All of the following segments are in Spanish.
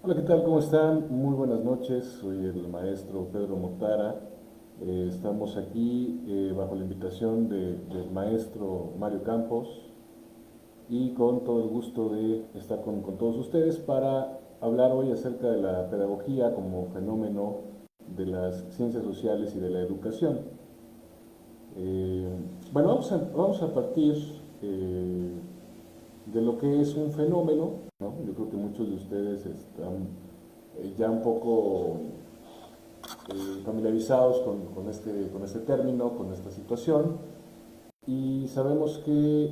Hola, ¿qué tal? ¿Cómo están? Muy buenas noches. Soy el maestro Pedro Motara. Estamos aquí bajo la invitación del maestro Mario Campos y con todo el gusto de estar con todos ustedes para hablar hoy acerca de la pedagogía como fenómeno de las ciencias sociales y de la educación. Eh, bueno, vamos a partir de lo que es un fenómeno, ¿no? Yo creo que muchos de ustedes están ya un poco familiarizados con este término, con esta situación, y sabemos que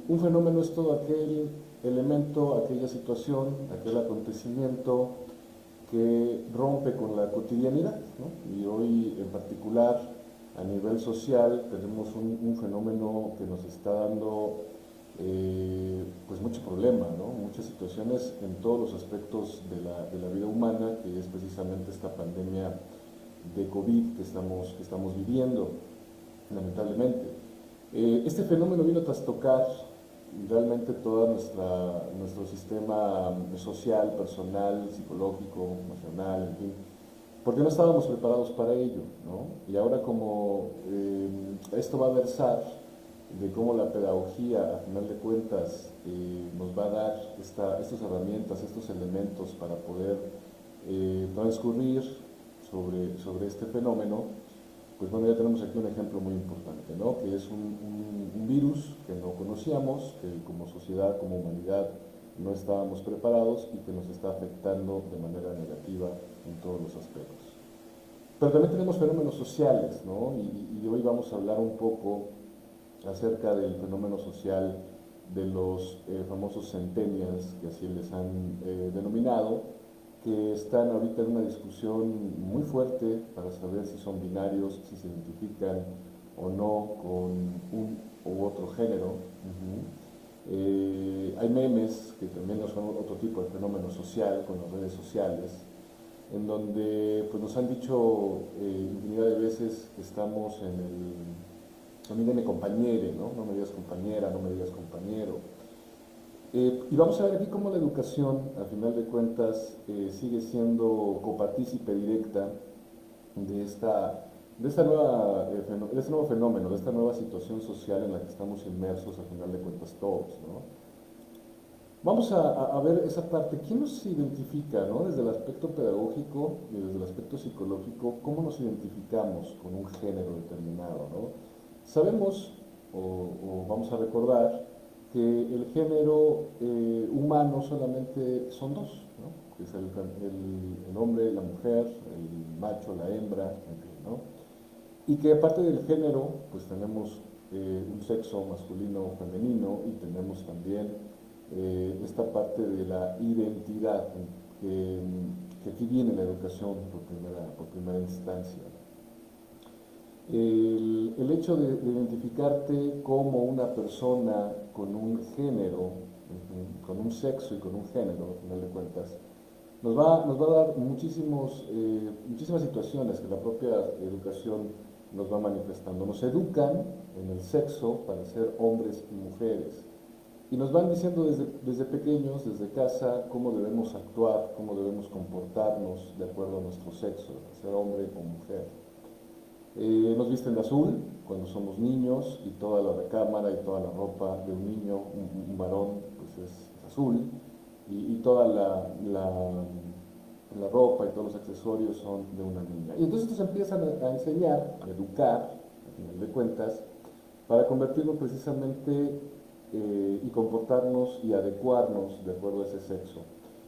un fenómeno es todo aquel elemento, aquella situación, aquel acontecimiento que rompe con la cotidianidad, ¿no? Y hoy en particular a nivel social tenemos un fenómeno que nos está dando pues mucho problema, ¿no? Muchas situaciones en todos los aspectos de la vida humana, que es precisamente esta pandemia de COVID que estamos viviendo, lamentablemente. Este fenómeno vino a trastocar realmente todo nuestro sistema social, personal, psicológico, emocional, en fin, porque no estábamos preparados para ello, ¿no? Y ahora como esto va a versar de cómo la pedagogía, a final de cuentas, nos va a dar estas herramientas, estos elementos para poder transcurrir sobre este fenómeno, pues bueno, ya tenemos aquí un ejemplo muy importante, ¿no? Que es un virus que no conocíamos, que como sociedad, como humanidad, no estábamos preparados y que nos está afectando de manera negativa en todos los aspectos. Pero también tenemos fenómenos sociales, ¿no? Y hoy vamos a hablar un poco acerca del fenómeno social de los famosos centennials, que así les han denominado, que están ahorita en una discusión muy fuerte para saber si son binarios, si se identifican o no con un u otro género. Hay memes que también son otro tipo de fenómeno social con las redes sociales, en donde pues, nos han dicho infinidad de veces que estamos en el a mí dime compañere, ¿no? No me digas compañera, no me digas compañero. Y vamos a ver aquí cómo la educación, al final de cuentas, sigue siendo copartícipe directa de, esta, de este nuevo fenómeno, de esta nueva situación social en la que estamos inmersos, al final de cuentas, todos, ¿no? Vamos a ver esa parte. ¿Quién nos identifica, ¿no? Desde el aspecto pedagógico y desde el aspecto psicológico, cómo nos identificamos con un género determinado, ¿no? Sabemos, o vamos a recordar, que el género humano solamente son dos, ¿no? Que es el hombre, la mujer, el macho, la hembra, en fin, ¿no? Y que aparte del género, pues tenemos un sexo masculino o femenino y tenemos también esta parte de la identidad, que, que aquí viene la educación por primera instancia. El hecho de identificarte como una persona con un género, con un sexo y con un género, al final de cuentas, nos va a dar muchísimas situaciones que la propia educación nos va manifestando. Nos educan en el sexo para ser hombres y mujeres. Y nos van diciendo desde pequeños, desde casa, cómo debemos actuar, cómo debemos comportarnos de acuerdo a nuestro sexo, ser hombre o mujer. Nos visten de azul cuando somos niños y toda la recámara y toda la ropa de un niño, un varón, pues es azul y toda la ropa y todos los accesorios son de una niña. Y entonces nos empiezan a enseñar, a educar, al final de cuentas, para convertirnos precisamente y comportarnos y adecuarnos de acuerdo a ese sexo.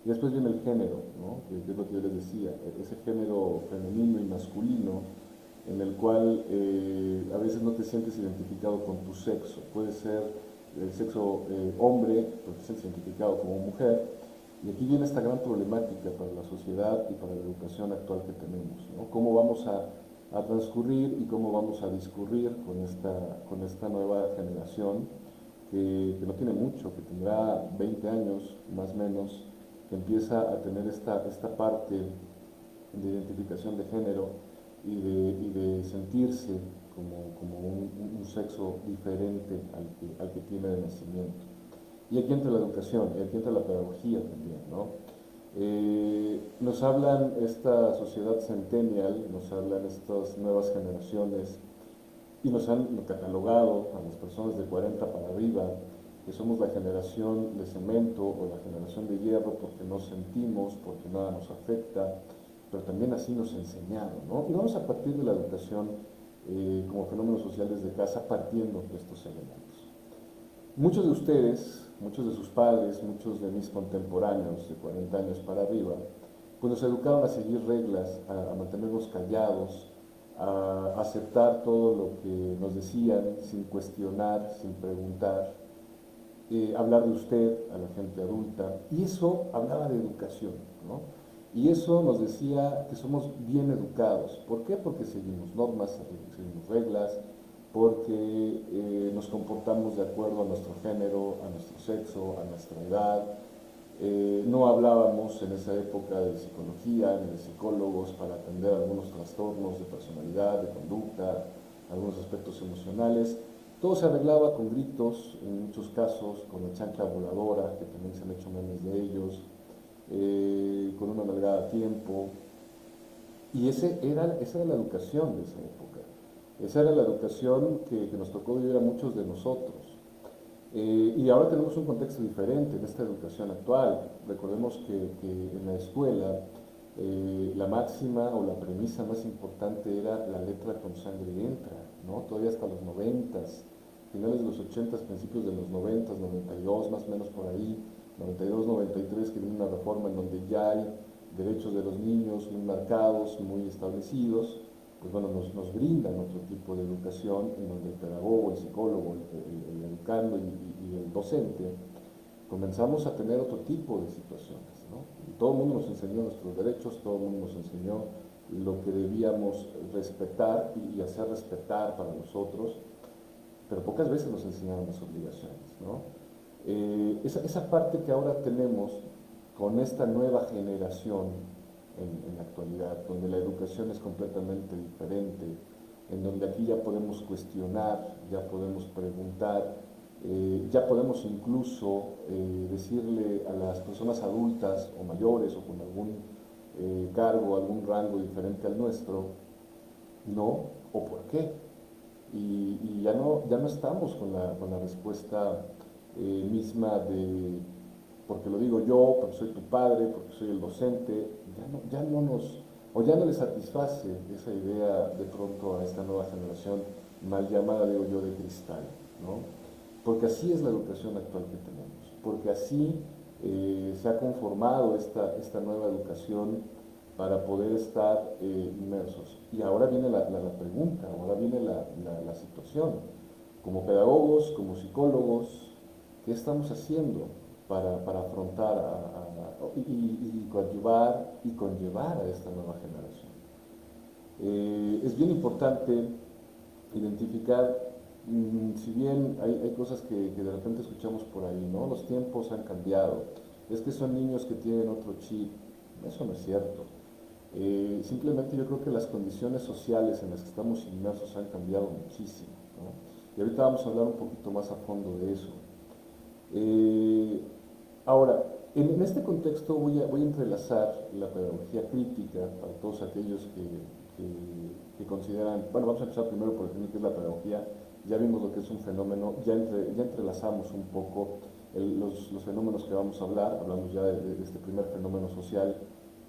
Y después viene el género, ¿no? Que es lo que yo les decía, ese género femenino y masculino en el cual a veces no te sientes identificado con tu sexo. Puede ser el sexo hombre, pero te sientes identificado como mujer. Y aquí viene esta gran problemática para la sociedad y para la educación actual que tenemos, ¿no? Cómo vamos a transcurrir y cómo vamos a discurrir con esta nueva generación que no tiene mucho, que tendrá 20 años más o menos, que empieza a tener esta parte de identificación de género y de sentirse como un sexo diferente al que tiene de nacimiento. Y aquí entra la educación, y aquí entra la pedagogía también, ¿no? Nos hablan esta sociedad centennial, nos hablan estas nuevas generaciones y nos han catalogado a las personas de 40 para arriba que somos la generación de cemento o la generación de hierro porque no sentimos, porque nada nos afecta, pero también así nos enseñaron, ¿no? Y vamos a partir de la educación como fenómeno social desde casa partiendo de estos elementos. Muchos de ustedes, muchos de sus padres, muchos de mis contemporáneos de 40 años para arriba, pues nos educaron a seguir reglas, a mantenernos callados, a aceptar todo lo que nos decían sin cuestionar, sin preguntar, hablar de usted a la gente adulta, y eso hablaba de educación, ¿no? Y eso nos decía que somos bien educados. ¿Por qué? Porque seguimos normas, seguimos reglas, porque nos comportamos de acuerdo a nuestro género, a nuestro sexo, a nuestra edad. No hablábamos en esa época de psicología ni de psicólogos para atender algunos trastornos de personalidad, de conducta, algunos aspectos emocionales. Todo se arreglaba con gritos, en muchos casos, con la chancla voladora, que también se han hecho memes de ellos, con una nalgada a tiempo. Y esa era la educación de esa época. Esa era la educación que nos tocó vivir a muchos de nosotros. Y ahora tenemos un contexto diferente en esta educación actual. Recordemos que en la escuela la máxima o la premisa más importante era la letra con sangre entra, ¿no? Todavía hasta los 90s, finales de los 80s, principios de los 90s, 92, más o menos por ahí, 92, 93, que viene una reforma en donde ya hay derechos de los niños muy marcados, muy establecidos, pues bueno, nos brindan otro tipo de educación en donde el pedagogo, el psicólogo, el educando y el docente comenzamos a tener otro tipo de situaciones, ¿no? Y todo el mundo nos enseñó nuestros derechos, todo el mundo nos enseñó lo que debíamos respetar y hacer respetar para nosotros, pero pocas veces nos enseñaron las obligaciones, ¿no? Esa parte que ahora tenemos con esta nueva generación en la actualidad, donde la educación es completamente diferente, en donde aquí ya podemos cuestionar, ya podemos preguntar, ya podemos incluso decirle a las personas adultas o mayores o con algún cargo, algún rango diferente al nuestro, no o por qué. Y ya no estamos con la respuesta misma de porque lo digo yo, porque soy tu padre, porque soy el docente, ya no nos, o ya no le satisface esa idea de pronto a esta nueva generación mal llamada, digo yo, de cristal, ¿no? Porque así es la educación actual que tenemos, porque así se ha conformado esta nueva educación para poder estar inmersos. Y ahora viene la pregunta, ahora viene la situación. Como pedagogos, como psicólogos, ¿qué estamos haciendo para afrontar y coadyuvar y conllevar a esta nueva generación? Es bien importante identificar, si bien hay cosas que de repente escuchamos por ahí, ¿no? Los tiempos han cambiado, es que son niños que tienen otro chip, eso no es cierto. Simplemente yo creo que las condiciones sociales en las que estamos inmersos han cambiado muchísimo, ¿no? Y ahorita vamos a hablar un poquito más a fondo de eso. Eh, Ahora, en este contexto voy a entrelazar la pedagogía crítica para todos aquellos que consideran, bueno, vamos a empezar primero por definir qué es la pedagogía, ya vimos lo que es un fenómeno, ya entrelazamos un poco los fenómenos que vamos a hablar, hablamos ya de este primer fenómeno social,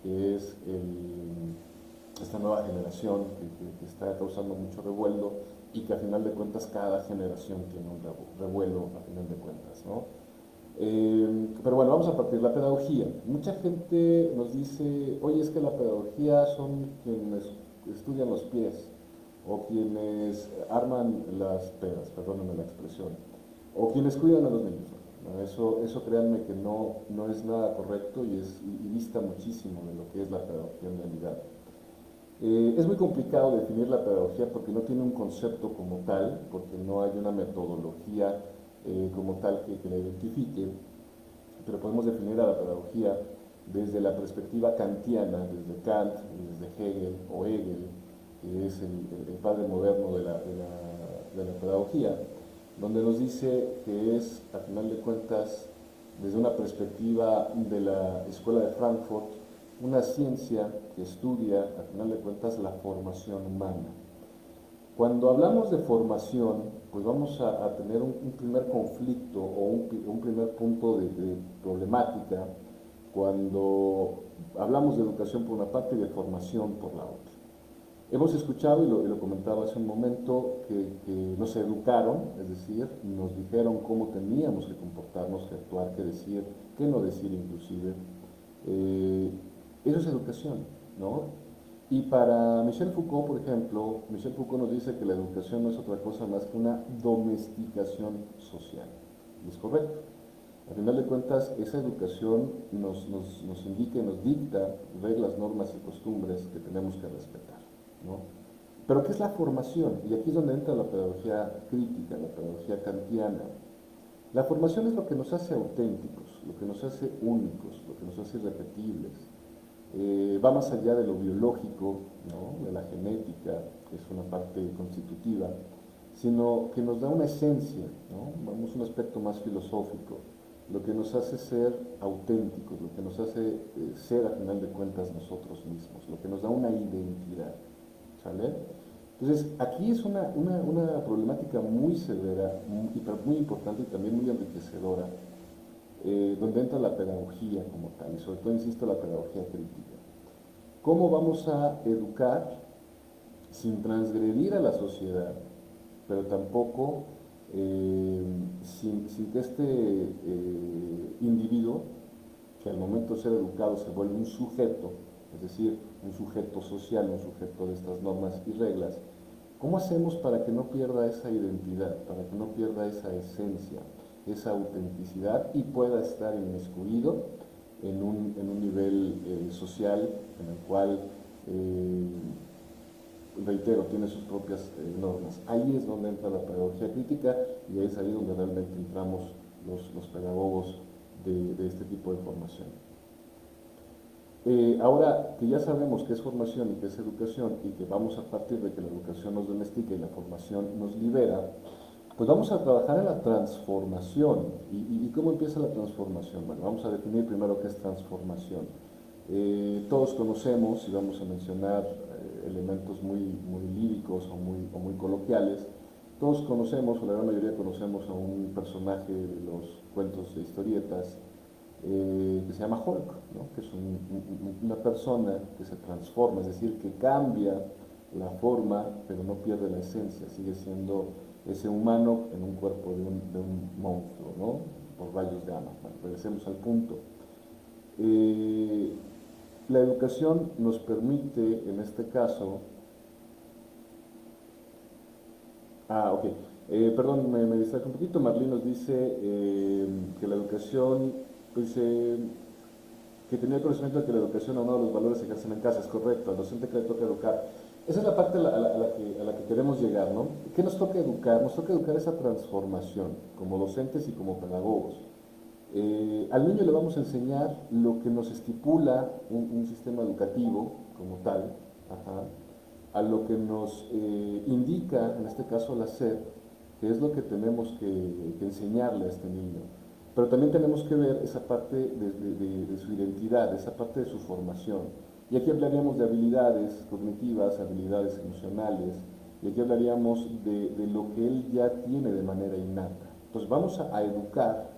que es esta nueva generación que está causando mucho revuelo y que a final de cuentas cada generación tiene un revuelo a final de cuentas, ¿no? Pero bueno, vamos a partir de la pedagogía. Mucha gente nos dice, oye, es que la pedagogía son quienes estudian los pies o quienes arman las peras, perdónenme la expresión, o quienes cuidan a los niños. ¿No? Eso créanme que no es nada correcto y dista muchísimo de lo que es la pedagogía en realidad. Es muy complicado definir la pedagogía porque no tiene un concepto como tal, porque no hay una metodología como tal que la identifique, pero podemos definir a la pedagogía desde la perspectiva kantiana, desde Kant, desde Hegel o Hegel, que es el padre moderno de la pedagogía, donde nos dice que es, a final de cuentas, desde una perspectiva de la Escuela de Frankfurt, una ciencia que estudia, al final de cuentas, la formación humana. Cuando hablamos de formación, pues vamos a tener un primer conflicto o un primer punto de problemática cuando hablamos de educación por una parte y de formación por la otra. Hemos escuchado, y lo comentaba hace un momento, que nos educaron, es decir, nos dijeron cómo teníamos que comportarnos, que actuar, qué decir, qué no decir inclusive. Eh, Eso es educación, ¿no? Y para Michel Foucault, por ejemplo, Michel Foucault nos dice que la educación no es otra cosa más que una domesticación social. Y es correcto. Al final de cuentas, esa educación nos indica y nos dicta reglas, normas y costumbres que tenemos que respetar, ¿no? Pero ¿qué es la formación? Y aquí es donde entra la pedagogía crítica, la pedagogía kantiana. La formación es lo que nos hace auténticos, lo que nos hace únicos, lo que nos hace irrepetibles. Va más allá de lo biológico, ¿no? De la genética, que es una parte constitutiva, sino que nos da una esencia, ¿no? Vamos a un aspecto más filosófico, lo que nos hace ser auténticos, lo que nos hace ser a final de cuentas nosotros mismos, lo que nos da una identidad, ¿sale? Entonces, aquí es una problemática muy severa, muy importante y también muy enriquecedora, donde entra la pedagogía como tal, y sobre todo, insisto, la pedagogía crítica. ¿Cómo vamos a educar sin transgredir a la sociedad, pero tampoco sin que este individuo, que al momento de ser educado se vuelve un sujeto, es decir, un sujeto social, un sujeto de estas normas y reglas, ¿cómo hacemos para que no pierda esa identidad, para que no pierda esa esencia, esa autenticidad y pueda estar inmiscuido en un nivel social en el cual, reitero, tiene sus propias normas? Ahí es donde entra la pedagogía crítica y es ahí donde realmente entramos los pedagogos de este tipo de formación. Ahora que ya sabemos qué es formación y qué es educación y que vamos a partir de que la educación nos domestica y la formación nos libera, pues vamos a trabajar en la transformación. ¿Y cómo empieza la transformación? Bueno, vamos a definir primero qué es transformación. Todos conocemos, y vamos a mencionar elementos muy líricos o muy coloquiales, todos conocemos, o la gran mayoría conocemos a un personaje de los cuentos de historietas, que se llama Hulk, ¿no? Que es una persona que se transforma, es decir, que cambia la forma, pero no pierde la esencia, sigue siendo ese humano en un cuerpo de un monstruo, ¿no? Por rayos gamma. Bueno, regresemos al punto. La educación nos permite, en este caso, ok, perdón, me distraje un poquito. Marlene nos dice que la educación, pues, que tenía el conocimiento de que la educación a uno de los valores se ejercen en casa, es correcto, al docente que le toca educar. Esa es la parte a la que queremos llegar, ¿no? ¿Qué nos toca educar? Nos toca educar esa transformación, como docentes y como pedagogos. Al niño le vamos a enseñar lo que nos estipula un sistema educativo como tal, ajá, a lo que nos indica, en este caso la SEP, que es lo que tenemos que enseñarle a este niño. Pero también tenemos que ver esa parte de su identidad, esa parte de su formación. Y aquí hablaríamos de habilidades cognitivas, habilidades emocionales, y aquí hablaríamos de lo que él ya tiene de manera innata. Entonces vamos a educar,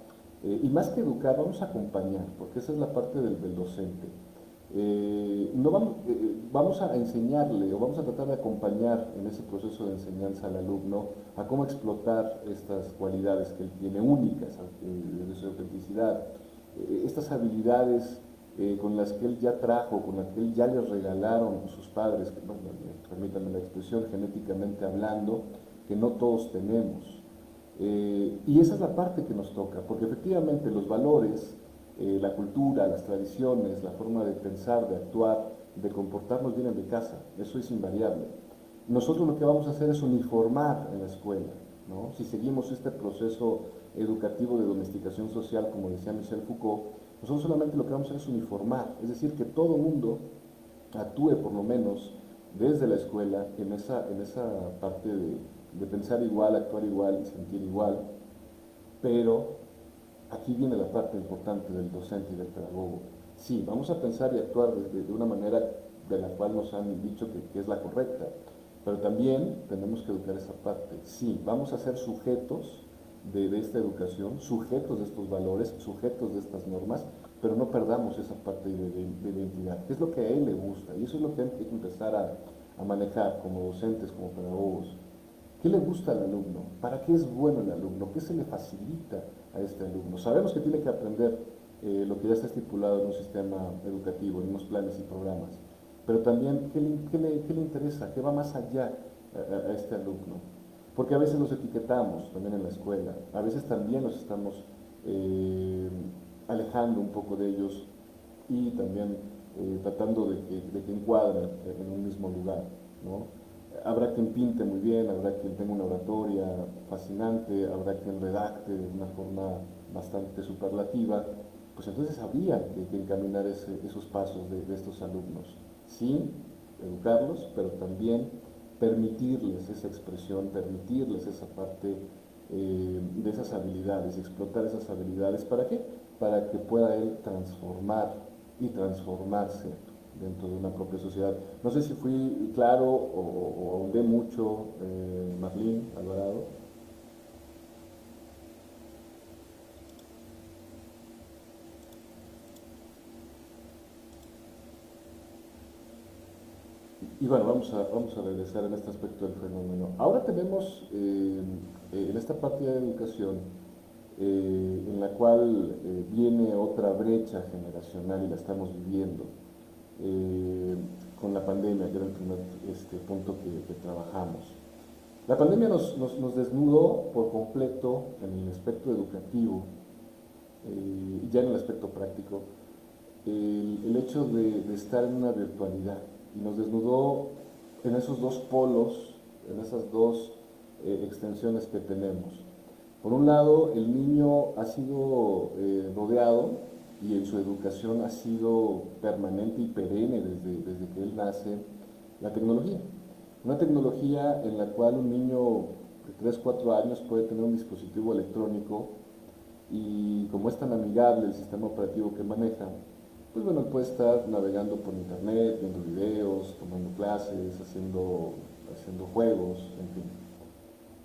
y más que educar, vamos a acompañar, porque esa es la parte del docente. No vamos, vamos a enseñarle o vamos a tratar de acompañar en ese proceso de enseñanza al alumno a cómo explotar estas cualidades que él tiene únicas, de su autenticidad, estas habilidades con las que él ya trajo, con las que él ya le regalaron sus padres, que, bueno, permítanme la expresión, genéticamente hablando, que no todos tenemos. Y esa es la parte que nos toca, porque efectivamente los valores, la cultura, las tradiciones, la forma de pensar, de actuar, de comportarnos vienen de casa, eso es invariable. Nosotros lo que vamos a hacer es uniformar en la escuela, ¿no? Si seguimos este proceso educativo de domesticación social, como decía Michel Foucault, nosotros solamente lo que vamos a hacer es uniformar, es decir, que todo mundo actúe por lo menos desde la escuela en esa parte de pensar igual, actuar igual y sentir igual, pero aquí viene la parte importante del docente y del pedagogo. Sí, vamos a pensar y actuar de una manera de la cual nos han dicho que es la correcta, pero también tenemos que educar esa parte. Sí, vamos a ser sujetos de esta educación, sujetos de estos valores, sujetos de estas normas, pero no perdamos esa parte de identidad, que es lo que a él le gusta, y eso es lo que hay que empezar a manejar como docentes, como pedagogos. ¿Qué le gusta al alumno? ¿Para qué es bueno el alumno? ¿Qué se le facilita a este alumno? Sabemos que tiene que aprender lo que ya está estipulado en un sistema educativo, en unos planes y programas, pero también qué le interesa, qué va más allá a este alumno. Porque a veces los etiquetamos también en la escuela, a veces también los estamos eh, alejando un poco de ellos y también tratando de que encuadren en un mismo lugar, ¿no? Habrá quien pinte muy bien, habrá quien tenga una oratoria fascinante, habrá quien redacte de una forma bastante superlativa, pues entonces habría que encaminar esos pasos de estos alumnos, sí, educarlos, pero también permitirles esa expresión, permitirles esa parte de esas habilidades, explotar esas habilidades, ¿para qué? Para que pueda él transformar y transformarse dentro de una propia sociedad. No sé si fui claro o ahondé mucho, Marlene Alvarado. Y bueno, vamos a regresar en este aspecto del fenómeno. Ahora tenemos en esta parte de educación, en la cual viene otra brecha generacional y la estamos viviendo eh, con la pandemia, que era el primer punto que trabajamos. La pandemia nos desnudó por completo en el aspecto educativo, ya en el aspecto práctico, el hecho de estar en una virtualidad y nos desnudó en esos dos polos, en esas dos extensiones que tenemos. Por un lado, el niño ha sido rodeado y en su educación ha sido permanente y perenne desde que él nace la tecnología. Una tecnología en la cual un niño de 3 4 años puede tener un dispositivo electrónico y como es tan amigable el sistema operativo que maneja, pues bueno, él puede estar navegando por internet, viendo videos, tomando clases, haciendo juegos, en fin.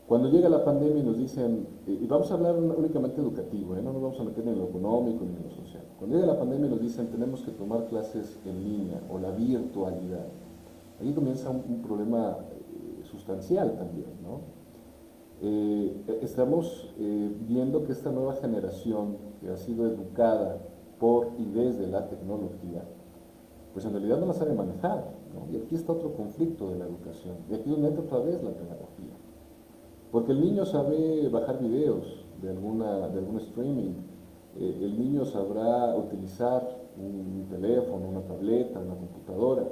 Cuando llega la pandemia y nos dicen, y vamos a hablar únicamente educativo, no nos vamos a meter ni en lo económico ni en lo social. Cuando llega la pandemia y nos dicen, tenemos que tomar clases en línea o la virtualidad, ahí comienza un problema sustancial también, ¿no? Estamos viendo que esta nueva generación que ha sido educada por y desde la tecnología, pues en realidad no la sabe manejar, ¿no? Y aquí está otro conflicto de la educación, y aquí es donde entra otra vez la pedagogía. Porque el niño sabe bajar videos de algún streaming, el niño sabrá utilizar un teléfono, una tableta, una computadora,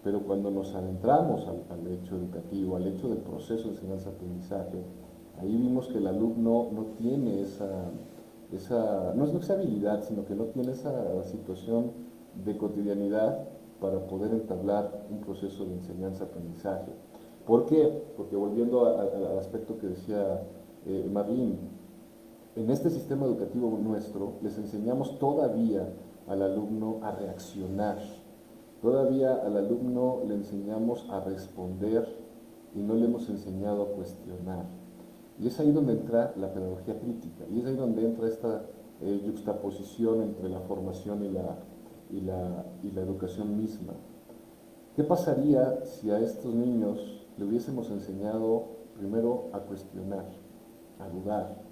pero cuando nos adentramos al hecho educativo, al hecho del proceso de enseñanza-aprendizaje, ahí vimos que el alumno no tiene no es esa habilidad, sino que no tiene esa situación de cotidianidad para poder entablar un proceso de enseñanza-aprendizaje. ¿Por qué? Porque volviendo al aspecto que decía Marlene, en este sistema educativo nuestro les enseñamos todavía al alumno a reaccionar, todavía al alumno le enseñamos a responder y no le hemos enseñado a cuestionar. Y es ahí donde entra la pedagogía crítica, y es ahí donde entra esta yuxtaposición entre la formación y la educación misma. ¿Qué pasaría si a estos niños le hubiésemos enseñado primero a cuestionar, a dudar?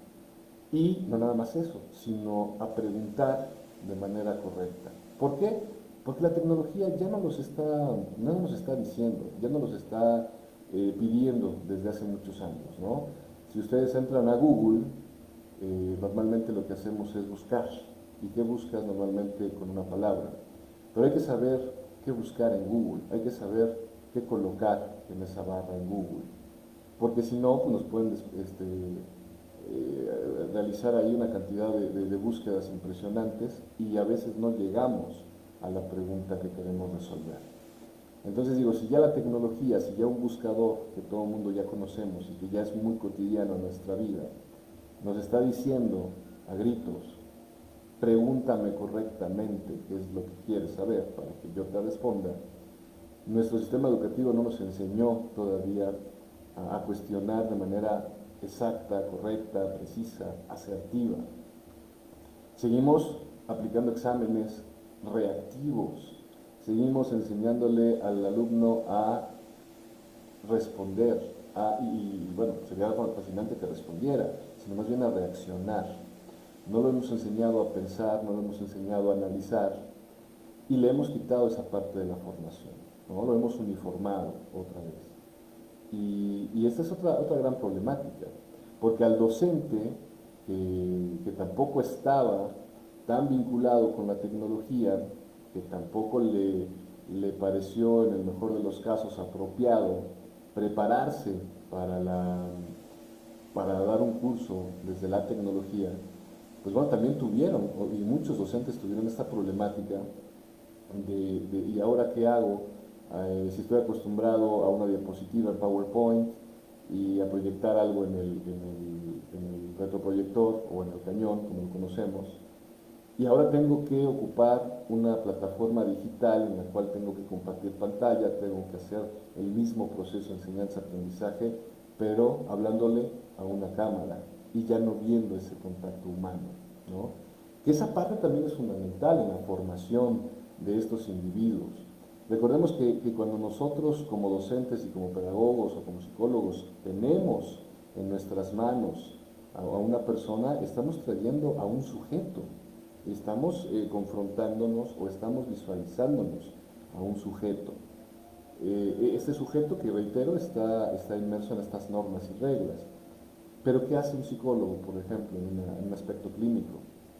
Y no nada más eso, sino a preguntar de manera correcta. ¿Por qué? Porque la tecnología ya no nos está diciendo, ya no nos está pidiendo desde hace muchos años, ¿no? Si ustedes entran a Google, normalmente lo que hacemos es buscar. ¿Y qué buscas normalmente con una palabra? Pero hay que saber qué buscar en Google, hay que saber qué colocar en esa barra en Google. Porque si no, pues nos pueden realizar ahí una cantidad de búsquedas impresionantes y a veces no llegamos a la pregunta que queremos resolver. Entonces digo, si ya la tecnología, si ya un buscador que todo el mundo ya conocemos y que ya es muy cotidiano en nuestra vida, nos está diciendo a gritos. Pregúntame correctamente qué es lo que quieres saber para que yo te responda. Nuestro sistema educativo no nos enseñó todavía a cuestionar de manera exacta, correcta, precisa, asertiva. Seguimos aplicando exámenes reactivos, seguimos enseñándole al alumno a responder, y bueno, sería fascinante que respondiera, sino más bien a reaccionar. No lo hemos enseñado a pensar, no lo hemos enseñado a analizar y le hemos quitado esa parte de la formación, ¿no? Lo hemos uniformado otra vez. Y esta es otra gran problemática, porque al docente que tampoco estaba tan vinculado con la tecnología, que tampoco le pareció en el mejor de los casos apropiado prepararse para, para dar un curso desde la tecnología, pues bueno, también tuvieron, y muchos docentes tuvieron esta problemática ¿y ahora qué hago? Si estoy acostumbrado a una diapositiva en PowerPoint y a proyectar algo en el retroproyector o en el cañón, como lo conocemos, y ahora tengo que ocupar una plataforma digital en la cual tengo que compartir pantalla, tengo que hacer el mismo proceso de enseñanza-aprendizaje, pero hablándole a una cámara y ya no viendo ese contacto humano, ¿no? Que esa parte también es fundamental en la formación de estos individuos. Recordemos que cuando nosotros como docentes y como pedagogos o como psicólogos tenemos en nuestras manos a una persona, estamos trayendo a un sujeto, estamos confrontándonos o estamos visualizándonos a un sujeto. Este sujeto que, reitero, está inmerso en estas normas y reglas. Pero ¿qué hace un psicólogo, por ejemplo, en un aspecto clínico?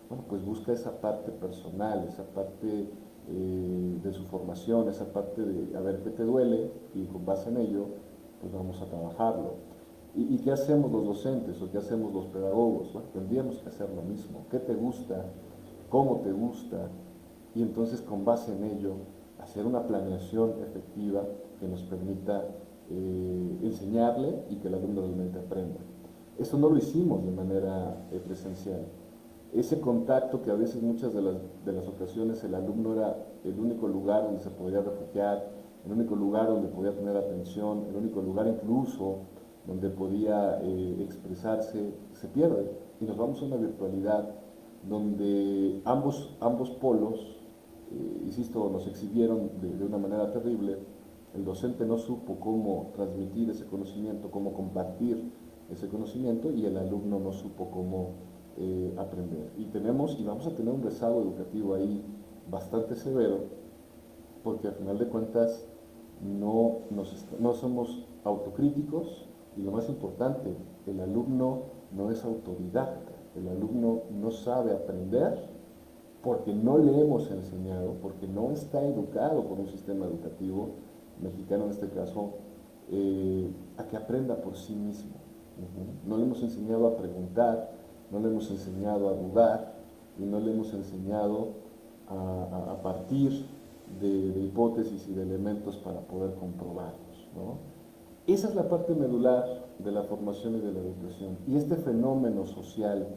Bueno, pues busca esa parte personal, esa parte de su formación, esa parte de a ver qué te duele y con base en ello, pues vamos a trabajarlo. ¿Y qué hacemos los docentes o qué hacemos los pedagogos? Bueno, tendríamos que hacer lo mismo. ¿Qué te gusta? ¿Cómo te gusta? Y entonces con base en ello, hacer una planeación efectiva que nos permita enseñarle y que el alumno realmente aprenda. Eso no lo hicimos de manera presencial. Ese contacto que a veces muchas de las ocasiones el alumno era el único lugar donde se podía refugiar, el único lugar donde podía tener atención, el único lugar incluso donde podía expresarse, se pierde. Y nos vamos a una virtualidad donde ambos polos, insisto, nos exhibieron de una manera terrible. El docente no supo cómo transmitir ese conocimiento, cómo compartir ese conocimiento, y el alumno no supo cómo aprender. Y vamos a tener un rezago educativo ahí bastante severo, porque al final de cuentas no somos autocríticos, y lo más importante, el alumno no es autodidacta, el alumno no sabe aprender porque no le hemos enseñado, porque no está educado por un sistema educativo mexicano en este caso, a que aprenda por sí mismo. No le hemos enseñado a preguntar, no le hemos enseñado a dudar y no le hemos enseñado a partir de hipótesis y de elementos para poder comprobarlos, ¿no? Esa es la parte medular de la formación y de la educación. Y este fenómeno social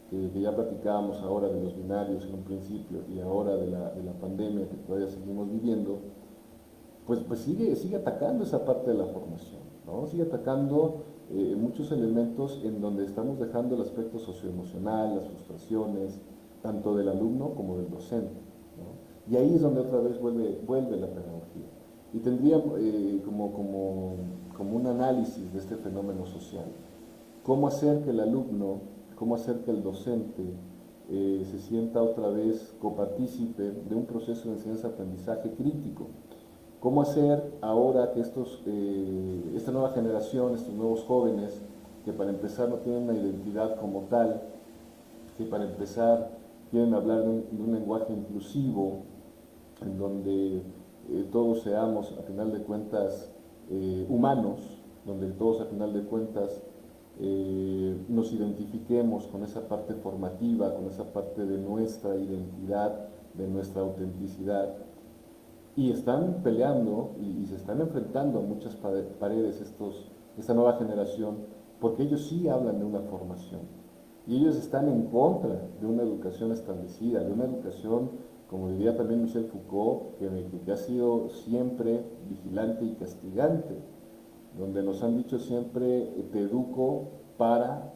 que ya platicábamos ahora de los binarios en un principio y ahora de la pandemia que todavía seguimos viviendo, pues sigue atacando esa parte de la formación, ¿no? Sigue atacando muchos elementos en donde estamos dejando el aspecto socioemocional, las frustraciones, tanto del alumno como del docente, ¿no? Y ahí es donde otra vez vuelve la pedagogía. Y tendría como un análisis de este fenómeno social. ¿Cómo hacer que el alumno, cómo hacer que el docente se sienta otra vez copartícipe de un proceso de enseñanza-aprendizaje crítico? ¿Cómo hacer ahora que esta nueva generación, estos nuevos jóvenes, que para empezar no tienen una identidad como tal, que para empezar quieren hablar de un lenguaje inclusivo, en donde todos seamos, a final de cuentas, humanos, donde todos, a final de cuentas, nos identifiquemos con esa parte formativa, con esa parte de nuestra identidad, de nuestra autenticidad? Y están peleando y se están enfrentando a muchas paredes esta nueva generación, porque ellos sí hablan de una formación. Y ellos están en contra de una educación establecida, de una educación, como diría también Michel Foucault, que ha sido siempre vigilante y castigante, donde nos han dicho siempre, te educo para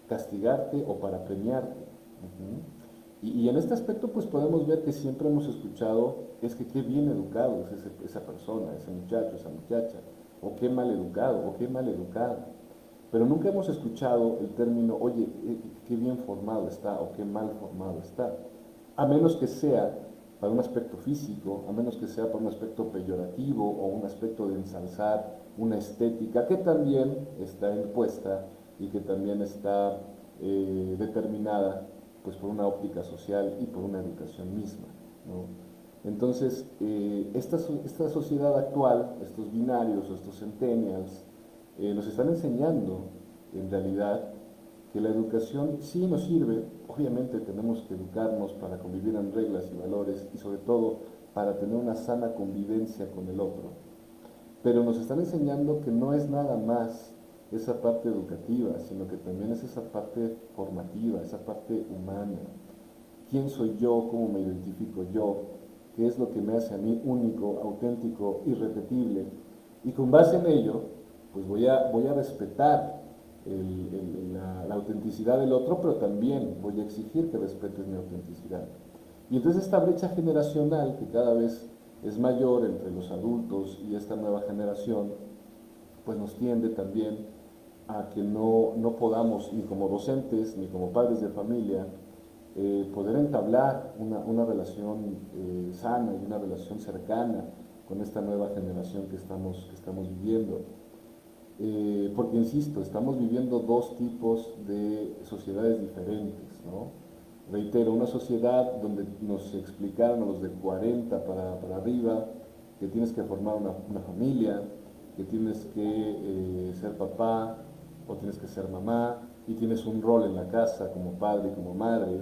castigarte o para premiarte. Y en este aspecto pues podemos ver que siempre hemos escuchado es que qué bien educado es esa persona, ese muchacho, esa muchacha, o qué mal educado, o qué mal educada. Pero nunca hemos escuchado el término, oye, qué bien formado está o qué mal formado está. A menos que sea para un aspecto físico, a menos que sea para un aspecto peyorativo o un aspecto de ensalzar una estética que también está impuesta y que también está determinada pues por una óptica social y por una educación misma, ¿no? Entonces, esta sociedad actual, estos binarios, estos centennials, nos están enseñando en realidad que la educación sí nos sirve, obviamente tenemos que educarnos para convivir en reglas y valores y sobre todo para tener una sana convivencia con el otro, pero nos están enseñando que no es nada más esa parte educativa, sino que también es esa parte formativa, esa parte humana. ¿Quién soy yo? ¿Cómo me identifico yo? ¿Qué es lo que me hace a mí único, auténtico, irrepetible? Y con base en ello, pues voy a respetar la autenticidad del otro, pero también voy a exigir que respetes mi autenticidad. Y entonces esta brecha generacional, que cada vez es mayor entre los adultos y esta nueva generación, pues nos tiende también a que no podamos, ni como docentes, ni como padres de familia, poder entablar una relación sana y una relación cercana con esta nueva generación que estamos viviendo. Porque, insisto, estamos viviendo dos tipos de sociedades diferentes, ¿no? Reitero, una sociedad donde nos explicaron a los de 40 para arriba que tienes que formar una familia, que tienes que ser papá o tienes que ser mamá y tienes un rol en la casa como padre y como madre,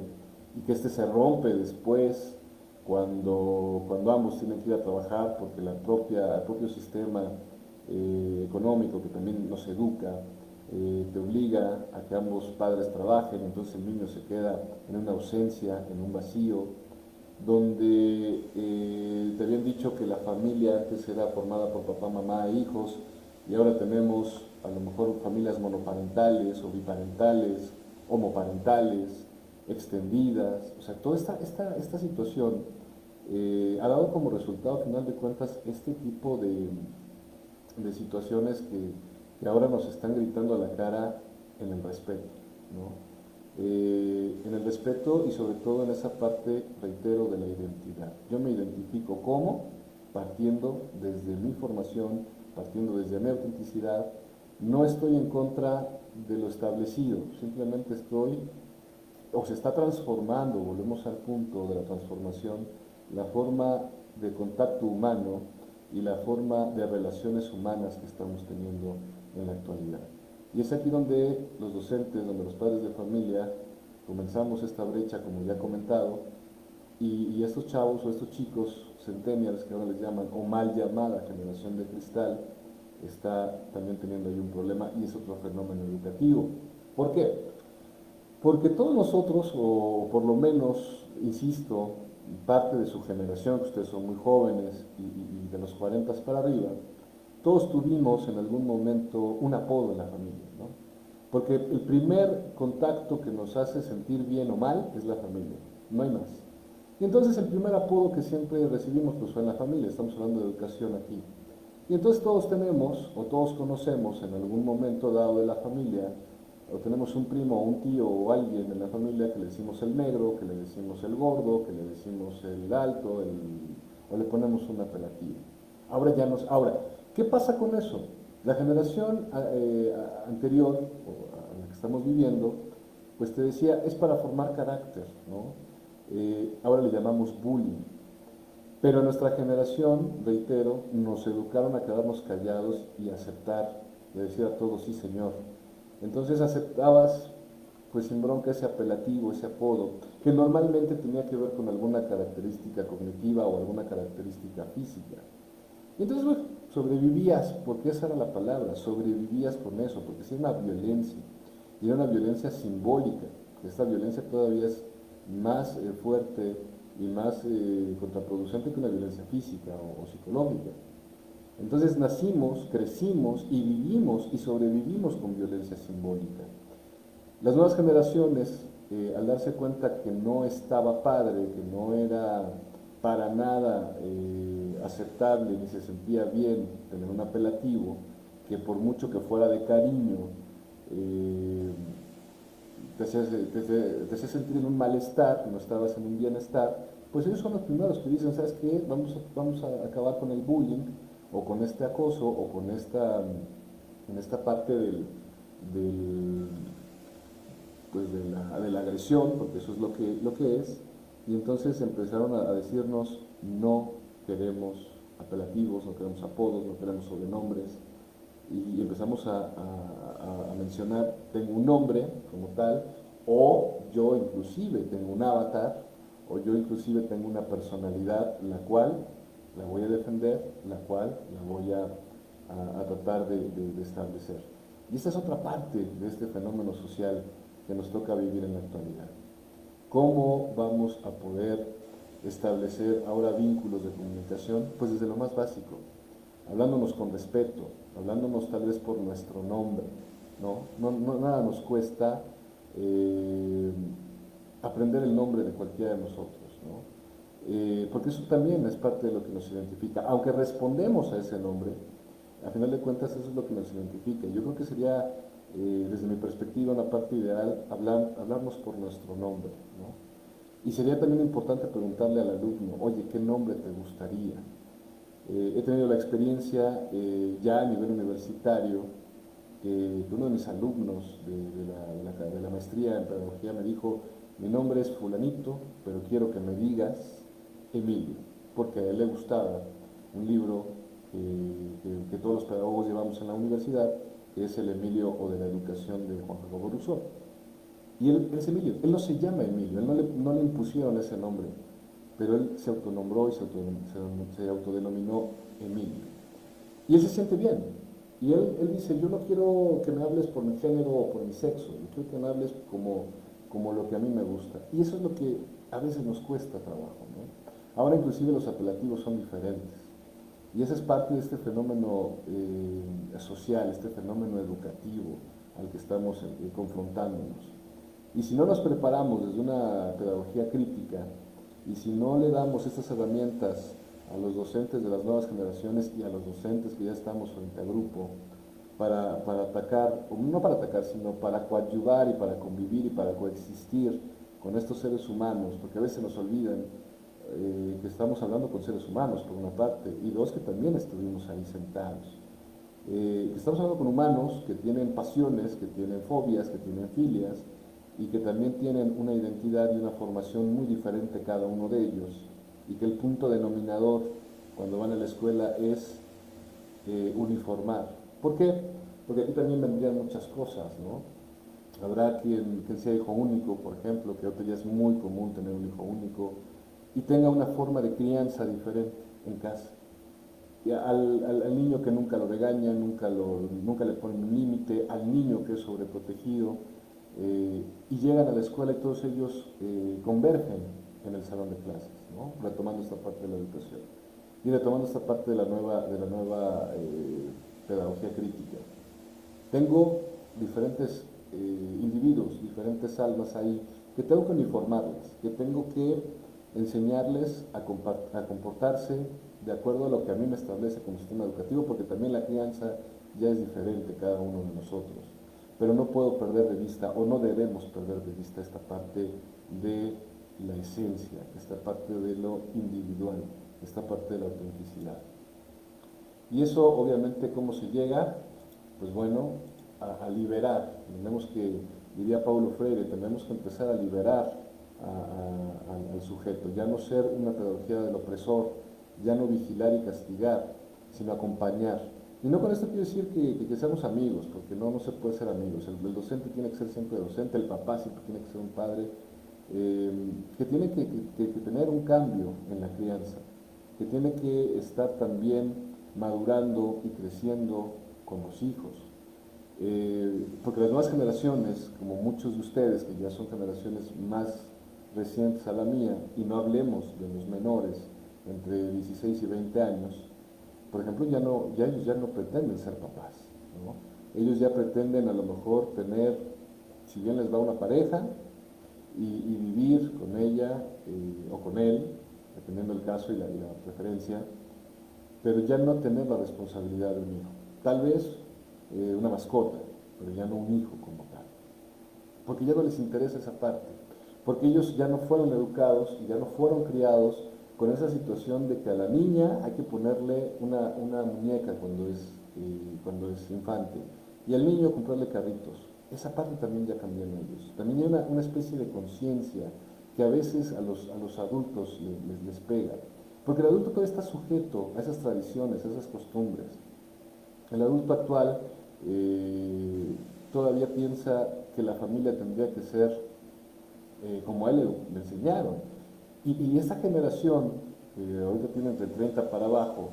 y que este se rompe después cuando ambos tienen que ir a trabajar porque el propio sistema económico que también nos educa, te obliga a que ambos padres trabajen, entonces el niño se queda en una ausencia, en un vacío, donde te habían dicho que la familia antes era formada por papá, mamá e hijos, y ahora tenemos a lo mejor familias monoparentales o biparentales, homoparentales, extendidas, o sea, toda esta situación ha dado como resultado, al final de cuentas, este tipo de situaciones que ahora nos están gritando a la cara en el respeto, ¿no? En el respeto y sobre todo en esa parte, reitero, de la identidad. Yo me identifico como partiendo desde mi formación, partiendo desde mi autenticidad, no estoy en contra de lo establecido, simplemente estoy, o se está transformando, volvemos al punto de la transformación, la forma de contacto humano y la forma de relaciones humanas que estamos teniendo en la actualidad. Y es aquí donde los docentes, donde los padres de familia, comenzamos esta brecha, como ya he comentado, y estos chavos o estos chicos centennials que ahora les llaman, o mal llamada generación de cristal, está también teniendo ahí un problema y es otro fenómeno educativo. ¿Por qué? Porque todos nosotros, o por lo menos, insisto, parte de su generación, que ustedes son muy jóvenes y de los 40 para arriba, todos tuvimos en algún momento un apodo en la familia, ¿no? Porque el primer contacto que nos hace sentir bien o mal es la familia, no hay más. Y entonces el primer apodo que siempre recibimos pues fue en la familia, estamos hablando de educación aquí. Y entonces todos tenemos o todos conocemos en algún momento dado de la familia, o tenemos un primo o un tío o alguien en la familia que le decimos el negro, que le decimos el gordo, que le decimos el alto, o le ponemos un apelativo. Ahora, ¿qué pasa con eso? La generación anterior, o a la que estamos viviendo, pues te decía, es para formar carácter, ¿no? Ahora le llamamos bullying. Pero en nuestra generación, reitero, nos educaron a quedarnos callados y aceptar, y a decir a todos, sí señor. Entonces aceptabas, pues sin bronca, ese apelativo, ese apodo, que normalmente tenía que ver con alguna característica cognitiva o alguna característica física. Y entonces, bueno, sobrevivías, porque esa era la palabra, sobrevivías con eso, porque si es una violencia. y era una violencia simbólica. Esta violencia todavía es más fuerte y más contraproducente que una violencia física o psicológica. Entonces nacimos, crecimos y vivimos y sobrevivimos con violencia simbólica. Las nuevas generaciones, al darse cuenta que no estaba padre, que no era para nada aceptable ni se sentía bien tener un apelativo, que por mucho que fuera de cariño, eh, te hacía sentir en un malestar, no estabas en un bienestar, pues ellos son los primeros que dicen, ¿sabes qué? Vamos a acabar con el bullying, o con este acoso, o con en esta parte del, pues de la agresión, porque eso es lo que es, y entonces empezaron a decirnos, no queremos apelativos, no queremos apodos, no queremos sobrenombres, y empezamos a mencionar, tengo un nombre como tal, o yo inclusive tengo un avatar, o yo inclusive tengo una personalidad, la cual la voy a defender, la cual la voy a tratar de establecer. Y esta es otra parte de este fenómeno social que nos toca vivir en la actualidad. ¿Cómo vamos a poder establecer ahora vínculos de comunicación? Pues desde lo más básico, hablándonos con respeto, hablándonos tal vez por nuestro nombre, ¿no? Nada nos cuesta aprender el nombre de cualquiera de nosotros, ¿no? Porque eso también es parte de lo que nos identifica, aunque respondemos a ese nombre, a final de cuentas eso es lo que nos identifica. Yo creo que sería, desde mi perspectiva, una parte ideal hablarnos por nuestro nombre, ¿no? Y sería también importante preguntarle al alumno, oye, ¿qué nombre te gustaría? He tenido la experiencia ya a nivel universitario que uno de mis alumnos de la maestría en pedagogía me dijo, mi nombre es fulanito, pero quiero que me digas Emilio, porque a él le gustaba un libro que todos los pedagogos llevamos en la universidad, que es el Emilio o de la educación de Juan Jacobo Rousseau. Y él es Emilio, él no se llama Emilio, él no le impusieron ese nombre, pero él se autonombró y se autodenominó Emilio. Y él se siente bien. Y él dice, yo no quiero que me hables por mi género o por mi sexo, yo quiero que me hables como lo que a mí me gusta. Y eso es lo que a veces nos cuesta trabajo, ¿no? Ahora inclusive los apelativos son diferentes. Y esa es parte de este fenómeno social, este fenómeno educativo al que estamos confrontándonos. Y si no nos preparamos desde una pedagogía crítica, y si no le damos estas herramientas a los docentes de las nuevas generaciones y a los docentes que ya estamos frente a grupo, para atacar, o no para atacar, sino para coadyuvar y para convivir y para coexistir con estos seres humanos, porque a veces nos olvidan que estamos hablando con seres humanos, por una parte, y dos, que también estuvimos ahí sentados. Que estamos hablando con humanos que tienen pasiones, que tienen fobias, que tienen filias, y que también tienen una identidad y una formación muy diferente cada uno de ellos, y que el punto denominador cuando van a la escuela es uniformar. ¿Por qué? Porque aquí también vendrían muchas cosas, ¿no? Habrá quien sea hijo único, por ejemplo, que ahorita ya es muy común tener un hijo único, y tenga una forma de crianza diferente en casa. Y al niño que nunca lo regaña, nunca le ponen un límite, al niño que es sobreprotegido, y llegan a la escuela y todos ellos convergen en el salón de clases, ¿no? Retomando esta parte de la educación y retomando esta parte de la nueva pedagogía crítica. Tengo diferentes individuos, diferentes almas ahí que tengo que uniformarles, que tengo que enseñarles a comportarse de acuerdo a lo que a mí me establece como sistema educativo, porque también la crianza ya es diferente cada uno de nosotros. Pero no puedo perder de vista, o no debemos perder de vista esta parte de la esencia, esta parte de lo individual, esta parte de la autenticidad. Y eso obviamente, ¿cómo se llega? Pues bueno, a liberar. Tenemos que, diría Paulo Freire, tenemos que empezar a liberar al sujeto, ya no ser una pedagogía del opresor, ya no vigilar y castigar, sino acompañar. Y no con esto quiero decir que seamos amigos, porque no se puede ser amigos. El docente tiene que ser siempre docente, el papá siempre tiene que ser un padre, que tiene que tener un cambio en la crianza, que tiene que estar también madurando y creciendo con los hijos. porque las nuevas generaciones, como muchos de ustedes, que ya son generaciones más recientes a la mía, y no hablemos de los menores entre 16 y 20 años, por ejemplo, ellos ya no pretenden ser papás, ¿no? Ellos ya pretenden a lo mejor tener, si bien les va una pareja, y vivir con ella o con él, dependiendo del caso y la preferencia, pero ya no tener la responsabilidad de un hijo. Tal vez una mascota, pero ya no un hijo como tal. Porque ya no les interesa esa parte. Porque ellos ya no fueron educados y ya no fueron criados con esa situación de que a la niña hay que ponerle una muñeca cuando es infante y al niño comprarle carritos. Esa parte también ya cambió en ellos. También hay una especie de conciencia que a veces a los adultos les pega. Porque el adulto todavía está sujeto a esas tradiciones, a esas costumbres. El adulto actual todavía piensa que la familia tendría que ser como a él le enseñaron. Y esa generación, que ahorita tiene entre 30 para abajo,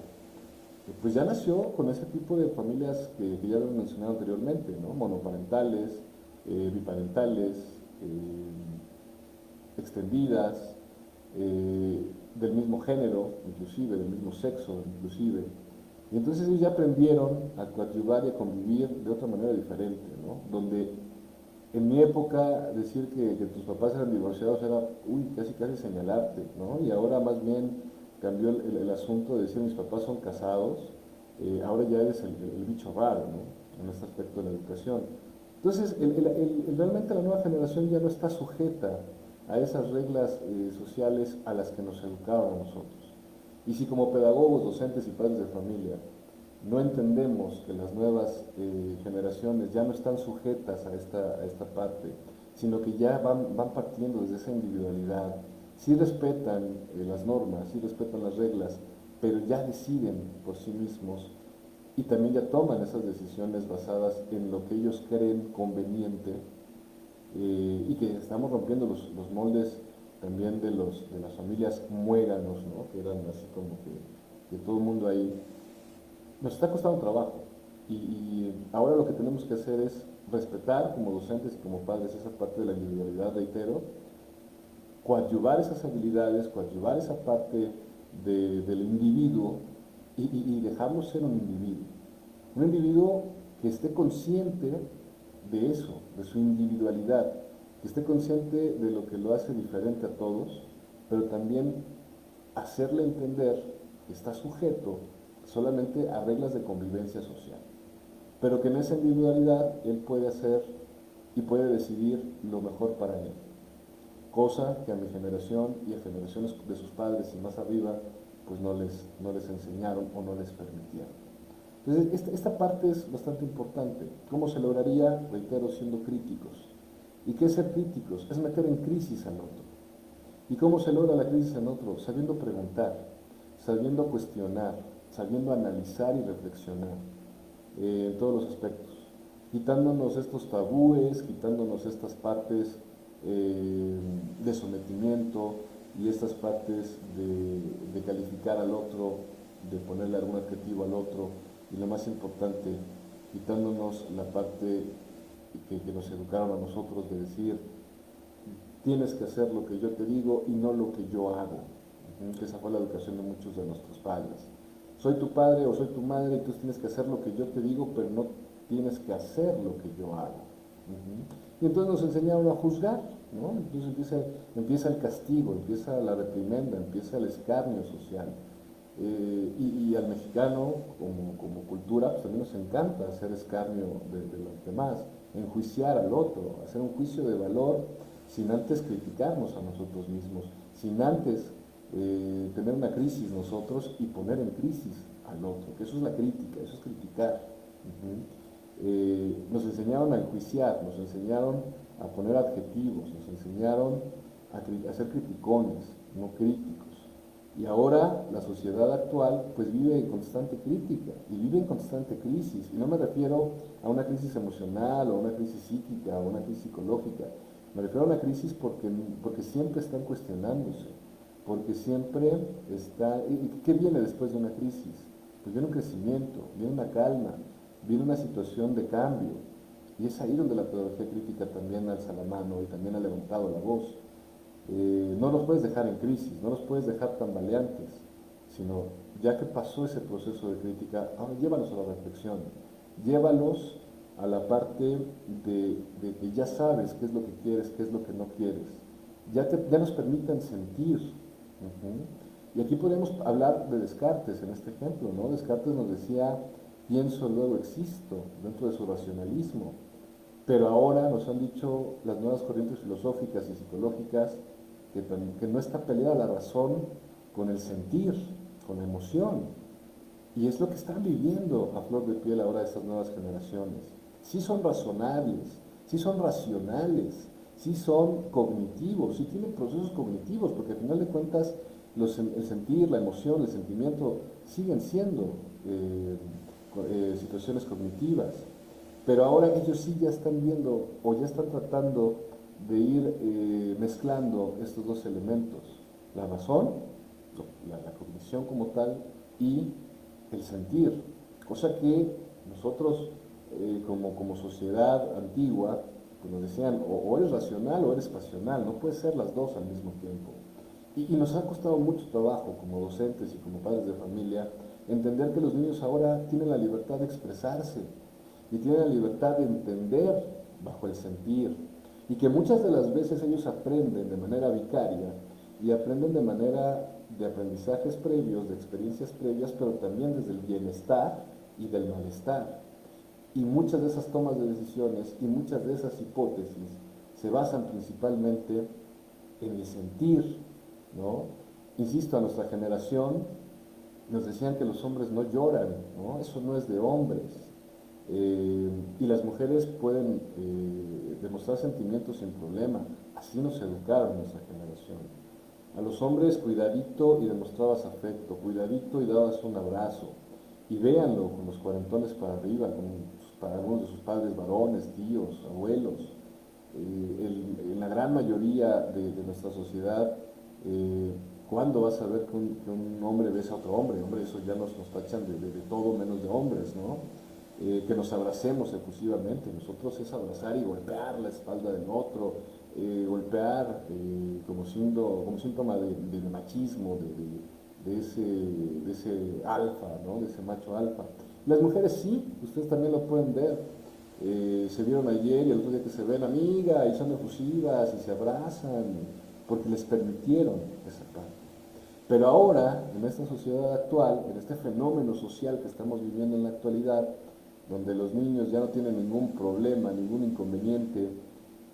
pues ya nació con ese tipo de familias que ya lo he mencionado anteriormente, ¿no? Monoparentales, biparentales, extendidas, del mismo género, inclusive, del mismo sexo, inclusive. Y entonces ellos ya aprendieron a coadyuvar y a convivir de otra manera diferente, ¿no? Donde en mi época decir que tus papás eran divorciados era, uy, casi casi señalarte, ¿no? Y ahora más bien cambió el asunto de decir mis papás son casados, ahora ya eres el bicho raro, ¿no? En este aspecto de la educación. Entonces, realmente la nueva generación ya no está sujeta a esas reglas sociales a las que nos educaban a nosotros. Y si como pedagogos, docentes y padres de familia no entendemos que las nuevas generaciones ya no están sujetas a esta parte, sino que ya van partiendo desde esa individualidad, sí respetan las normas, sí respetan las reglas, pero ya deciden por sí mismos y también ya toman esas decisiones basadas en lo que ellos creen conveniente y que estamos rompiendo los moldes también de las familias muéganos, ¿no? Que eran así como que todo el mundo ahí. Nos está costando trabajo y ahora lo que tenemos que hacer es respetar como docentes y como padres esa parte de la individualidad, reitero, coadyuvar esas habilidades, coadyuvar esa parte del individuo y dejarlo ser un individuo. Un individuo que esté consciente de eso, de su individualidad, que esté consciente de lo que lo hace diferente a todos, pero también hacerle entender que está sujeto solamente a reglas de convivencia social, pero que en esa individualidad él puede hacer y puede decidir lo mejor para él, cosa que a mi generación y a generaciones de sus padres y más arriba pues no les enseñaron o no les permitieron. Entonces, esta parte es bastante importante. ¿Cómo se lograría? Reitero, siendo críticos. ¿Y qué es ser críticos? Es meter en crisis al otro. ¿Y cómo se logra la crisis en otro? Sabiendo preguntar, sabiendo cuestionar, sabiendo analizar y reflexionar en todos los aspectos, quitándonos estos tabúes, quitándonos estas partes de sometimiento y estas partes de calificar al otro, de ponerle algún adjetivo al otro, y lo más importante, quitándonos la parte que nos educaron a nosotros de decir, tienes que hacer lo que yo te digo y no lo que yo hago. Esa fue la educación de muchos de nuestros padres. Soy tu padre o soy tu madre y tú tienes que hacer lo que yo te digo, pero no tienes que hacer lo que yo hago. Y entonces nos enseñaron a juzgar, ¿no? Entonces empieza el castigo, empieza la reprimenda, empieza el escarnio social. Y al mexicano, como cultura, pues también nos encanta hacer escarnio de los demás, enjuiciar al otro, hacer un juicio de valor sin antes criticarnos a nosotros mismos, sin antes tener una crisis nosotros y poner en crisis al otro, que eso es la crítica, eso es criticar. Nos enseñaron a enjuiciar, nos enseñaron a poner adjetivos, nos enseñaron a ser criticones, no críticos. Y ahora la sociedad actual pues vive en constante crítica y vive en constante crisis. Y no me refiero a una crisis emocional o a una crisis psíquica o a una crisis psicológica. Me refiero a una crisis porque siempre están cuestionándose, porque siempre está... ¿Qué viene después de una crisis? Pues viene un crecimiento, viene una calma, viene una situación de cambio. Y es ahí donde la pedagogía crítica también alza la mano y también ha levantado la voz. No los puedes dejar en crisis, no los puedes dejar tambaleantes, sino ya que pasó ese proceso de crítica, ahora llévalos a la reflexión, llévalos a la parte de que ya sabes qué es lo que quieres, qué es lo que no quieres. Ya nos permiten sentir. Y aquí podemos hablar de Descartes en este ejemplo, ¿no? Descartes nos decía, pienso, luego existo, dentro de su racionalismo. Pero ahora nos han dicho las nuevas corrientes filosóficas y psicológicas que no está peleada la razón con el sentir, con la emoción. Y es lo que están viviendo a flor de piel ahora estas nuevas generaciones. Sí son razonables, sí son racionales, sí son cognitivos, sí tienen procesos cognitivos, porque al final de cuentas el sentir, la emoción, el sentimiento siguen siendo situaciones cognitivas. Pero ahora ellos sí ya están viendo o ya están tratando de ir mezclando estos dos elementos, la razón, la cognición como tal, y el sentir, cosa que nosotros como sociedad antigua, pues nos decían o eres racional o eres pasional, no puedes ser las dos al mismo tiempo. Y nos ha costado mucho trabajo como docentes y como padres de familia entender que los niños ahora tienen la libertad de expresarse y tienen la libertad de entender bajo el sentir y que muchas de las veces ellos aprenden de manera vicaria y aprenden de manera de aprendizajes previos, de experiencias previas, pero también desde el bienestar y del malestar. Y muchas de esas tomas de decisiones y muchas de esas hipótesis se basan principalmente en el sentir, ¿no? Insisto, a nuestra generación nos decían que los hombres no lloran, ¿no? Eso no es de hombres. Y las mujeres pueden demostrar sentimientos sin problema. Así nos educaron nuestra generación. A los hombres cuidadito y demostrabas afecto, cuidadito y dabas un abrazo. Y véanlo con los cuarentones para arriba, para algunos de sus padres varones, tíos, abuelos. En la gran mayoría de nuestra sociedad, ¿cuándo vas a ver que un hombre besa a otro hombre? Hombre, eso ya nos tachan de todo menos de hombres, ¿no? Que nos abracemos efusivamente. Nosotros es abrazar y golpear la espalda del otro, golpear como síntoma del machismo, de ese alfa, ¿no? De ese macho alfa. Las mujeres sí, ustedes también lo pueden ver. Se vieron ayer y el otro día que se ven, amiga, y son efusivas y se abrazan, porque les permitieron esa parte. Pero ahora, en esta sociedad actual, en este fenómeno social que estamos viviendo en la actualidad, donde los niños ya no tienen ningún problema, ningún inconveniente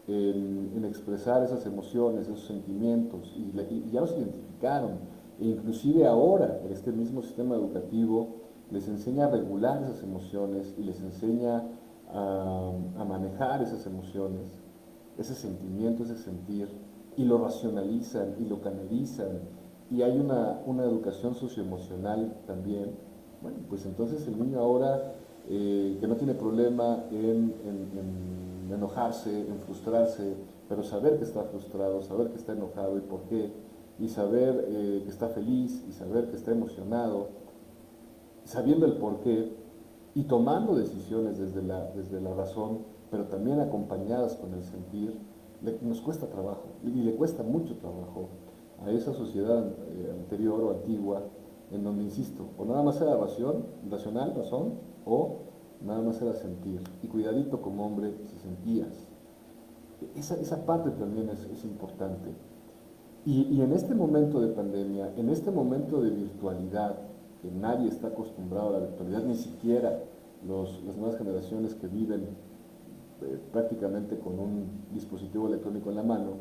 en expresar esas emociones, esos sentimientos, y ya los identificaron. E inclusive ahora, en este mismo sistema educativo, les enseña a regular esas emociones y les enseña a manejar esas emociones, ese sentimiento, ese sentir, y lo racionalizan y lo canalizan, y hay una educación socioemocional también. Bueno, pues entonces el niño ahora que no tiene problema en enojarse, en frustrarse, pero saber que está frustrado, saber que está enojado y por qué, y saber que está feliz y saber que está emocionado, sabiendo el por qué y tomando decisiones desde la razón, pero también acompañadas con el sentir, nos cuesta trabajo y le cuesta mucho trabajo a esa sociedad anterior o antigua en donde, insisto, o nada más era razón, o nada más era sentir. Y cuidadito como hombre si sentías. Esa parte también es importante. Y en este momento de pandemia, en este momento de virtualidad, que nadie está acostumbrado a la virtualidad, ni siquiera las nuevas generaciones que viven prácticamente con un dispositivo electrónico en la mano,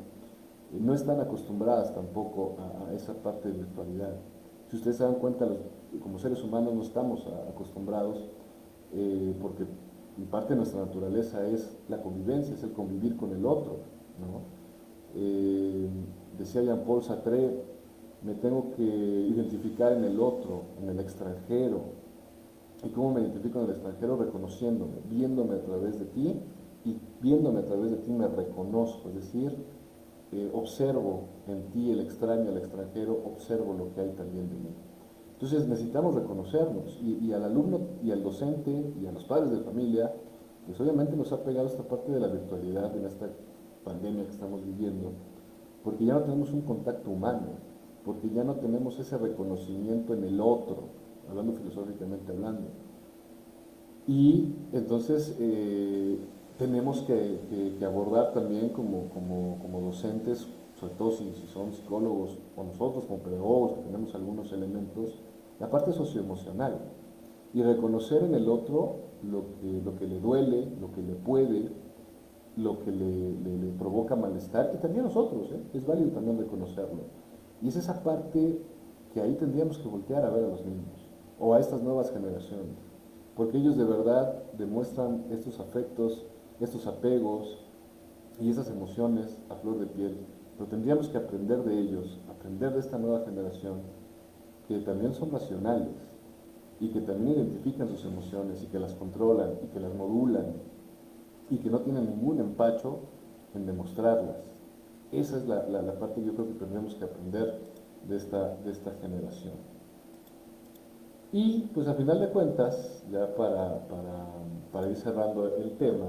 no están acostumbradas tampoco a esa parte de virtualidad. Si ustedes se dan cuenta, como seres humanos no estamos acostumbrados, porque parte de nuestra naturaleza es la convivencia, es el convivir con el otro, ¿no? Decía Jean-Paul Sartre, me tengo que identificar en el otro, en el extranjero. ¿Y cómo me identifico en el extranjero? Reconociéndome, viéndome a través de ti, y viéndome a través de ti me reconozco, es decir, observo en ti el extraño, el extranjero, observo lo que hay también de mí. Entonces necesitamos reconocernos y al alumno y al docente y a los padres de familia pues obviamente nos ha pegado esta parte de la virtualidad en esta pandemia que estamos viviendo, porque ya no tenemos un contacto humano, porque ya no tenemos ese reconocimiento en el otro, hablando filosóficamente hablando. Y entonces tenemos que abordar también como docentes, sobre todo si son psicólogos o nosotros como pedagogos que tenemos algunos elementos, la parte socioemocional y reconocer en el otro lo que le duele, lo que le puede, lo que le provoca malestar y también nosotros, ¿eh? Es válido también reconocerlo. Y es esa parte que ahí tendríamos que voltear a ver a los niños o a estas nuevas generaciones, porque ellos de verdad demuestran estos afectos, estos apegos y esas emociones a flor de piel, pero tendríamos que aprender de ellos, aprender de esta nueva generación, que también son racionales y que también identifican sus emociones y que las controlan y que las modulan y que no tienen ningún empacho en demostrarlas. Esa es la parte que yo creo que tendremos que aprender de esta generación. Y pues a final de cuentas, ya para ir cerrando el tema,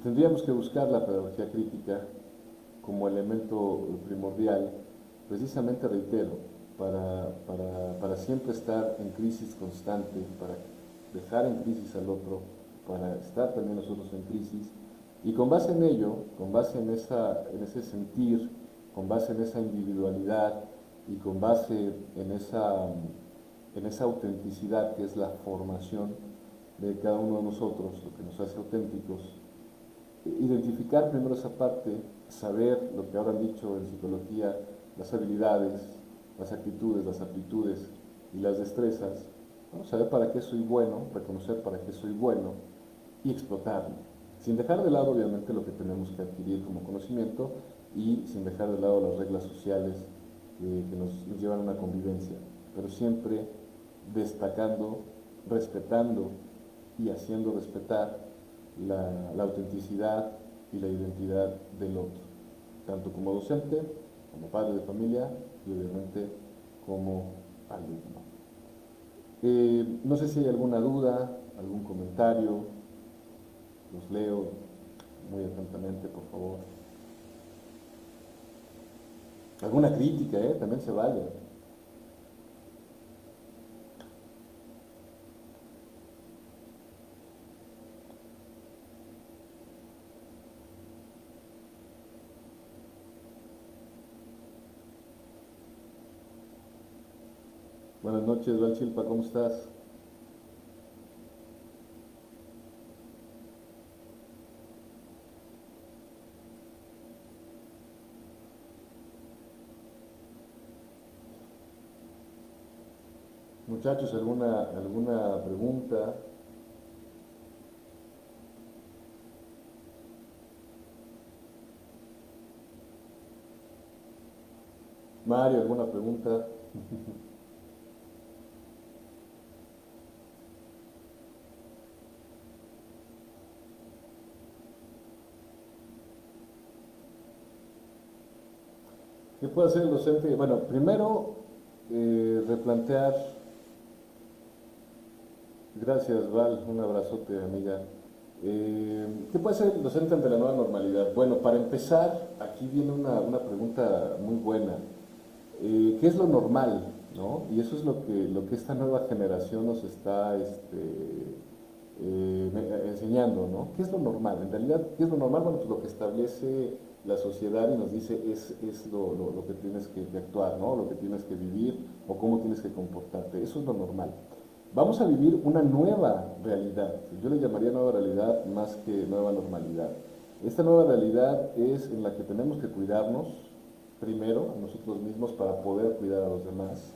tendríamos que buscar la pedagogía crítica como elemento primordial, precisamente, reitero, para siempre estar en crisis constante, para dejar en crisis al otro, para estar también nosotros en crisis, y con base en ello, con base en ese sentir, con base en esa individualidad y con base en esa autenticidad que es la formación de cada uno de nosotros, lo que nos hace auténticos, identificar primero esa parte, saber lo que ahora han dicho en psicología, las habilidades, las actitudes, las aptitudes y las destrezas, ¿no? Saber para qué soy bueno, reconocer para qué soy bueno y explotarlo, sin dejar de lado obviamente lo que tenemos que adquirir como conocimiento y sin dejar de lado las reglas sociales que nos llevan a una convivencia, pero siempre destacando, respetando y haciendo respetar la autenticidad y la identidad del otro, tanto como docente, como padre de familia y obviamente como alumno. No sé si hay alguna duda, algún comentario, los leo muy atentamente, por favor. Alguna crítica, también se vale. Buenas noches, Valchilpa, ¿cómo estás? Muchachos, alguna pregunta? Mario, ¿alguna pregunta? ¿Qué puede hacer el docente? Bueno, primero, replantear. Gracias, Val, un abrazote, amiga. ¿Qué puede hacer el docente ante la nueva normalidad? Bueno, para empezar, aquí viene una pregunta muy buena. ¿Qué es lo normal? ¿No? Y eso es lo que esta nueva generación nos está enseñando, ¿no? ¿Qué es lo normal? En realidad, ¿qué es lo normal? Bueno, pues lo que establece la sociedad y nos dice es lo que tienes que actuar, ¿no? Lo que tienes que vivir o cómo tienes que comportarte. Eso es lo normal. Vamos a vivir una nueva realidad. Yo le llamaría nueva realidad más que nueva normalidad. Esta nueva realidad es en la que tenemos que cuidarnos primero a nosotros mismos para poder cuidar a los demás.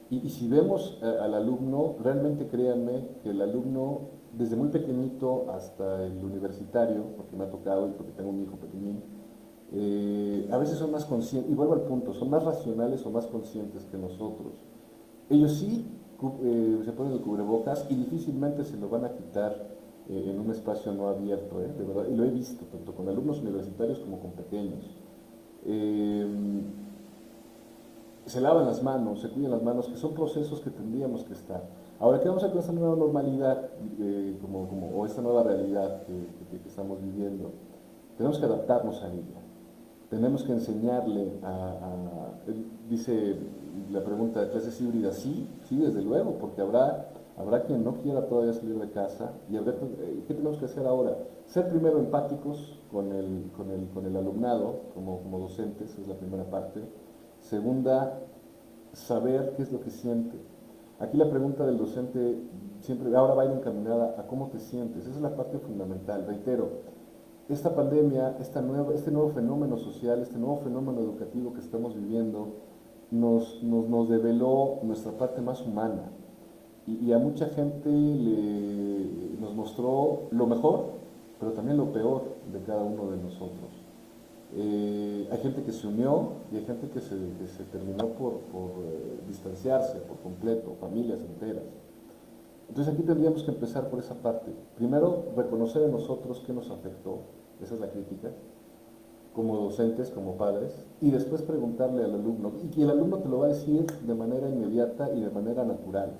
Y si vemos al alumno, realmente créanme que el alumno, desde muy pequeñito hasta el universitario, porque me ha tocado y porque tengo un hijo pequeñín, a veces son más conscientes, y vuelvo al punto, son más racionales o más conscientes que nosotros. Ellos sí se ponen el cubrebocas y difícilmente se lo van a quitar en un espacio no abierto, de verdad, y lo he visto tanto con alumnos universitarios como con pequeños. Eh, se lavan las manos, se cuidan las manos, que son procesos que tendríamos que estar. Ahora, ¿qué vamos a hacer con esta nueva normalidad o esta nueva realidad que estamos viviendo? Tenemos que adaptarnos a ella. Tenemos que enseñarle dice la pregunta de clases híbridas, sí, sí, desde luego, porque habrá quien no quiera todavía salir de casa y ¿qué tenemos que hacer ahora? Ser primero empáticos con el alumnado, como docentes, es la primera parte. Segunda, saber qué es lo que siente. Aquí la pregunta del docente siempre ahora va a ir encaminada a cómo te sientes. Esa es la parte fundamental. Reitero, esta pandemia, este nuevo fenómeno social, este nuevo fenómeno educativo que estamos viviendo, nos develó nuestra parte más humana. Y a mucha gente nos mostró lo mejor, pero también lo peor de cada uno de nosotros. Hay gente que se unió y hay gente que se terminó por distanciarse por completo, familias enteras. Entonces aquí tendríamos que empezar por esa parte. Primero, reconocer en nosotros qué nos afectó, esa es la crítica, como docentes, como padres, y después preguntarle al alumno, y que el alumno te lo va a decir de manera inmediata y de manera natural,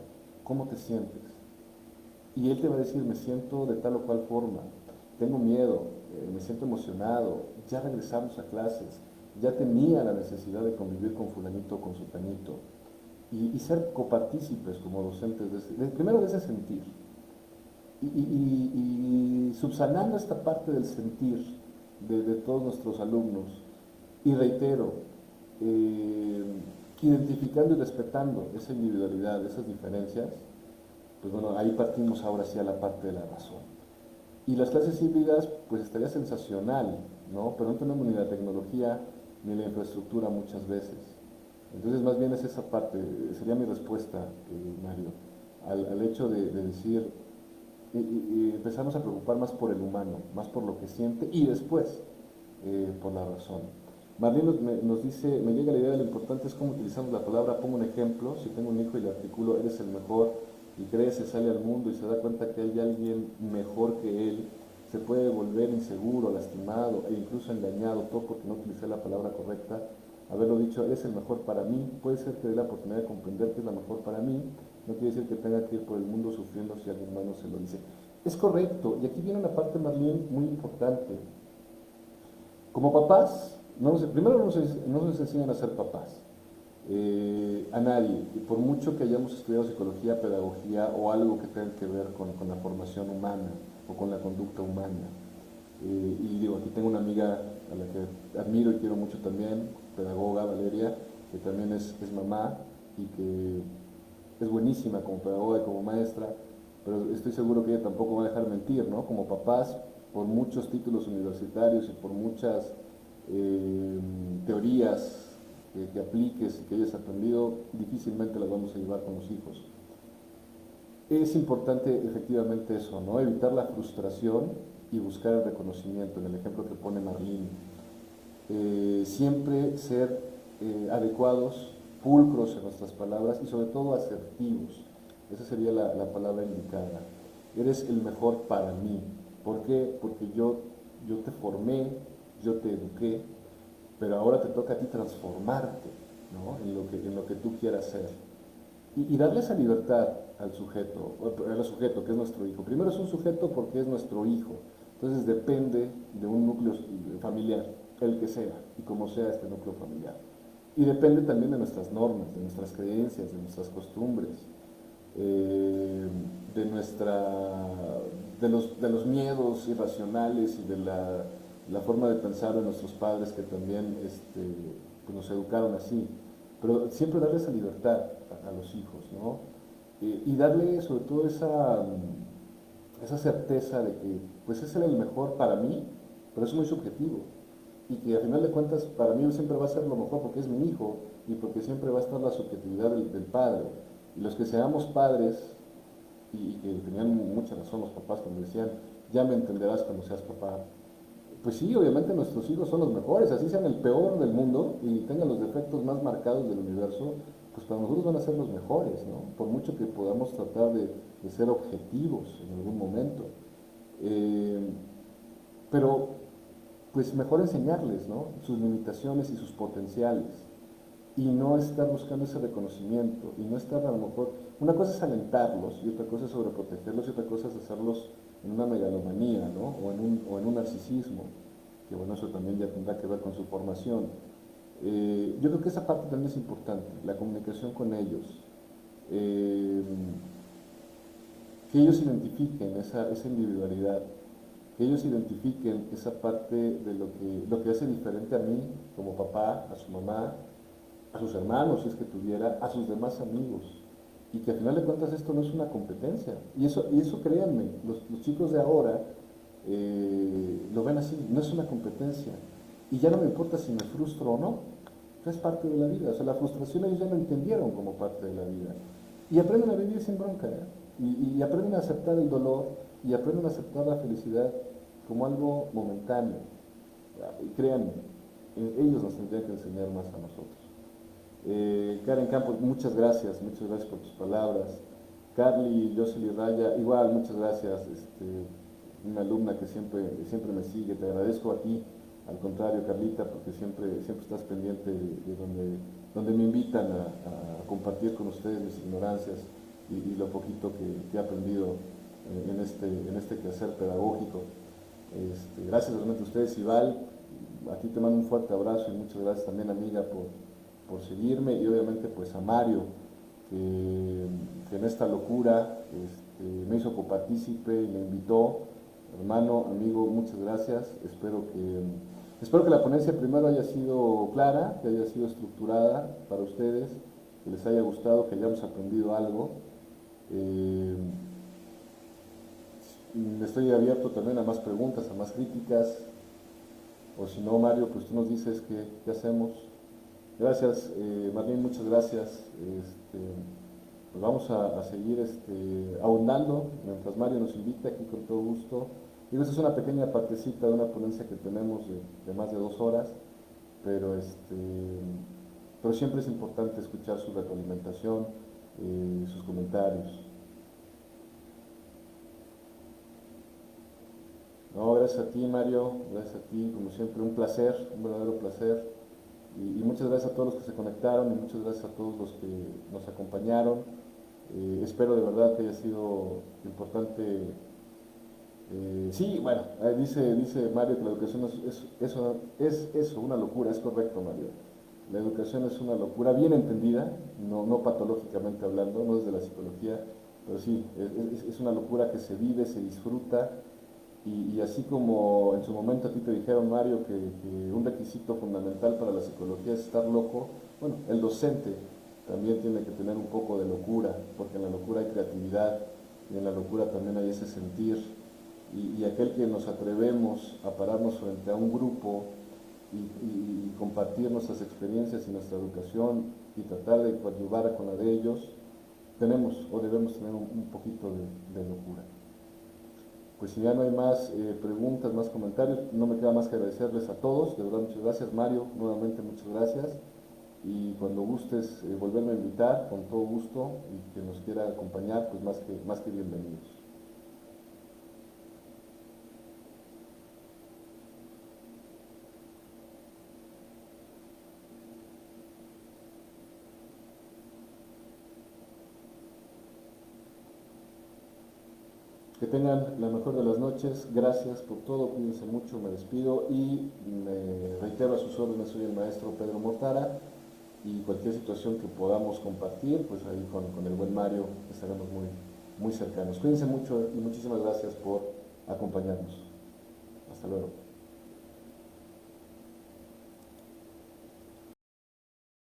¿cómo te sientes? Y él te va a decir, me siento de tal o cual forma, tengo miedo, me siento emocionado, ya regresamos a clases, ya tenía la necesidad de convivir con fulanito o con sultanito, y ser copartícipes como docentes, primero de ese sentir, y subsanando esta parte del sentir de todos nuestros alumnos, y reitero, eh, identificando y respetando esa individualidad, esas diferencias, pues bueno, ahí partimos ahora sí a la parte de la razón. Y las clases híbridas, pues estaría sensacional, ¿no? Pero no tenemos ni la tecnología ni la infraestructura muchas veces. Entonces, más bien es esa parte, sería mi respuesta, Mario, al hecho de decir, y empezarnos a preocupar más por el humano, más por lo que siente y después por la razón. Marlene nos dice, me llega la idea de lo importante es cómo utilizamos la palabra, pongo un ejemplo, si tengo un hijo y le articulo, eres el mejor, y crece, sale al mundo y se da cuenta que hay alguien mejor que él, se puede volver inseguro, lastimado e incluso engañado, todo porque no utilicé la palabra correcta, haberlo dicho, eres el mejor para mí, puede ser que dé la oportunidad de comprender que es la mejor para mí, no quiere decir que tenga que ir por el mundo sufriendo si alguien más no se lo dice. Es correcto, y aquí viene una parte más bien muy importante. Como papás, primero no nos enseñan a ser papás, a nadie, y por mucho que hayamos estudiado psicología, pedagogía o algo que tenga que ver con la formación humana o con la conducta humana. Y digo, aquí tengo una amiga a la que admiro y quiero mucho también, pedagoga Valeria, que también es mamá y que es buenísima como pedagoga y como maestra, pero estoy seguro que ella tampoco va a dejar mentir, ¿no? Como papás, por muchos títulos universitarios y por muchas teorías que apliques y que hayas aprendido, difícilmente las vamos a llevar con los hijos. Es importante efectivamente eso, ¿no? Evitar la frustración y buscar el reconocimiento, en el ejemplo que pone Marlene. Siempre ser adecuados, pulcros en nuestras palabras y sobre todo asertivos. Esa sería la palabra indicada. Eres el mejor para mí. ¿Por qué? Porque yo te formé, yo te eduqué, pero ahora te toca a ti transformarte, ¿no? En lo que tú quieras ser. Y darle esa libertad al sujeto que es nuestro hijo. Primero es un sujeto porque es nuestro hijo, entonces depende de un núcleo familiar, el que sea, y como sea este núcleo familiar. Y depende también de nuestras normas, de nuestras creencias, de nuestras costumbres, eh, de, nuestra, de los miedos irracionales y de la forma de pensar de nuestros padres que también pues nos educaron así. Pero siempre darle esa libertad a los hijos, ¿no? Y darle sobre todo esa certeza de que pues ese era el mejor para mí, pero es muy subjetivo. Y que al final de cuentas para mí siempre va a ser lo mejor porque es mi hijo y porque siempre va a estar la subjetividad del padre. Y los que seamos padres, y que tenían mucha razón los papás cuando decían, ya me entenderás cuando seas papá, pues sí, obviamente nuestros hijos son los mejores, así sean el peor del mundo y tengan los defectos más marcados del universo, pues para nosotros van a ser los mejores, ¿no? Por mucho que podamos tratar de ser objetivos en algún momento. Eh, pero pues mejor enseñarles, ¿no? Sus limitaciones y sus potenciales. y no estar buscando ese reconocimiento, y no estar a lo mejor, una cosa es alentarlos, y otra cosa es sobreprotegerlos, y otra cosa es hacerlos en una megalomanía, ¿no? O en un narcisismo, que bueno, eso también ya tendrá que ver con su formación. Yo creo que esa parte también es importante, la comunicación con ellos, eh, que ellos identifiquen esa individualidad, que ellos identifiquen esa parte de lo que hace diferente a mí como papá, a su mamá, a sus hermanos, si es que tuviera, a sus demás amigos. Y que al final de cuentas esto no es una competencia. Y eso créanme, los chicos de ahora lo ven así, no es una competencia. Y ya no me importa si me frustro o no, es parte de la vida. O sea, la frustración ellos ya lo entendieron como parte de la vida. Y aprenden a vivir sin bronca, ¿eh? Y aprenden a aceptar el dolor y aprenden a aceptar la felicidad como algo momentáneo. Y créanme, ellos nos tendrían que enseñar más a nosotros. Karen Campos, muchas gracias por tus palabras. Carly, Jocelyn Raya, igual, muchas gracias. Una alumna que siempre me sigue, te agradezco a ti, al contrario, Carlita, porque siempre estás pendiente de donde me invitan a compartir con ustedes mis ignorancias y lo poquito que he aprendido en este quehacer pedagógico. Gracias realmente a ustedes, Ival, a ti te mando un fuerte abrazo y muchas gracias también, amiga, por seguirme, y obviamente pues a Mario, que en esta locura me hizo copartícipe y me invitó. Hermano, amigo, muchas gracias. Espero que la ponencia primero haya sido clara, que haya sido estructurada para ustedes, que les haya gustado, que hayamos aprendido algo. Eh, Estoy abierto también a más preguntas, a más críticas, o si no, Mario, pues tú nos dices qué hacemos. Gracias, Marlene, muchas gracias. Pues vamos a seguir ahondando mientras Mario nos invita aquí con todo gusto. Digo, esta es una pequeña partecita de una ponencia que tenemos de más de 2 horas, pero siempre es importante escuchar su retroalimentación, sus comentarios. No, gracias a ti, Mario, gracias a ti, como siempre, un placer, un verdadero placer. Y muchas gracias a todos los que se conectaron y muchas gracias a todos los que nos acompañaron. Espero de verdad que haya sido importante. Sí, bueno, dice Mario que la educación es eso, una locura, es correcto, Mario. La educación es una locura bien entendida, no patológicamente hablando, no desde la psicología, pero sí, es una locura que se vive, se disfruta, y así como en su momento a ti te dijeron, Mario, que un requisito fundamental para la psicología es estar loco, bueno, el docente también tiene que tener un poco de locura, porque en la locura hay creatividad y en la locura también hay ese sentir. Y aquel que nos atrevemos a pararnos frente a un grupo y compartir nuestras experiencias y nuestra educación y tratar de coadyuvar con la de ellos, tenemos o debemos tener un poquito de locura. Pues si ya no hay más preguntas, más comentarios, no me queda más que agradecerles a todos. De verdad, muchas gracias, Mario, nuevamente muchas gracias. Y cuando gustes volverme a invitar, con todo gusto, y que nos quiera acompañar, pues más que bienvenidos. Que tengan la mejor de las noches, gracias por todo, cuídense mucho, me despido y me reitero a sus órdenes, soy el maestro Pedro Mortara, y cualquier situación que podamos compartir, pues ahí con el buen Mario estaremos muy cercanos. Cuídense mucho y muchísimas gracias por acompañarnos. Hasta luego.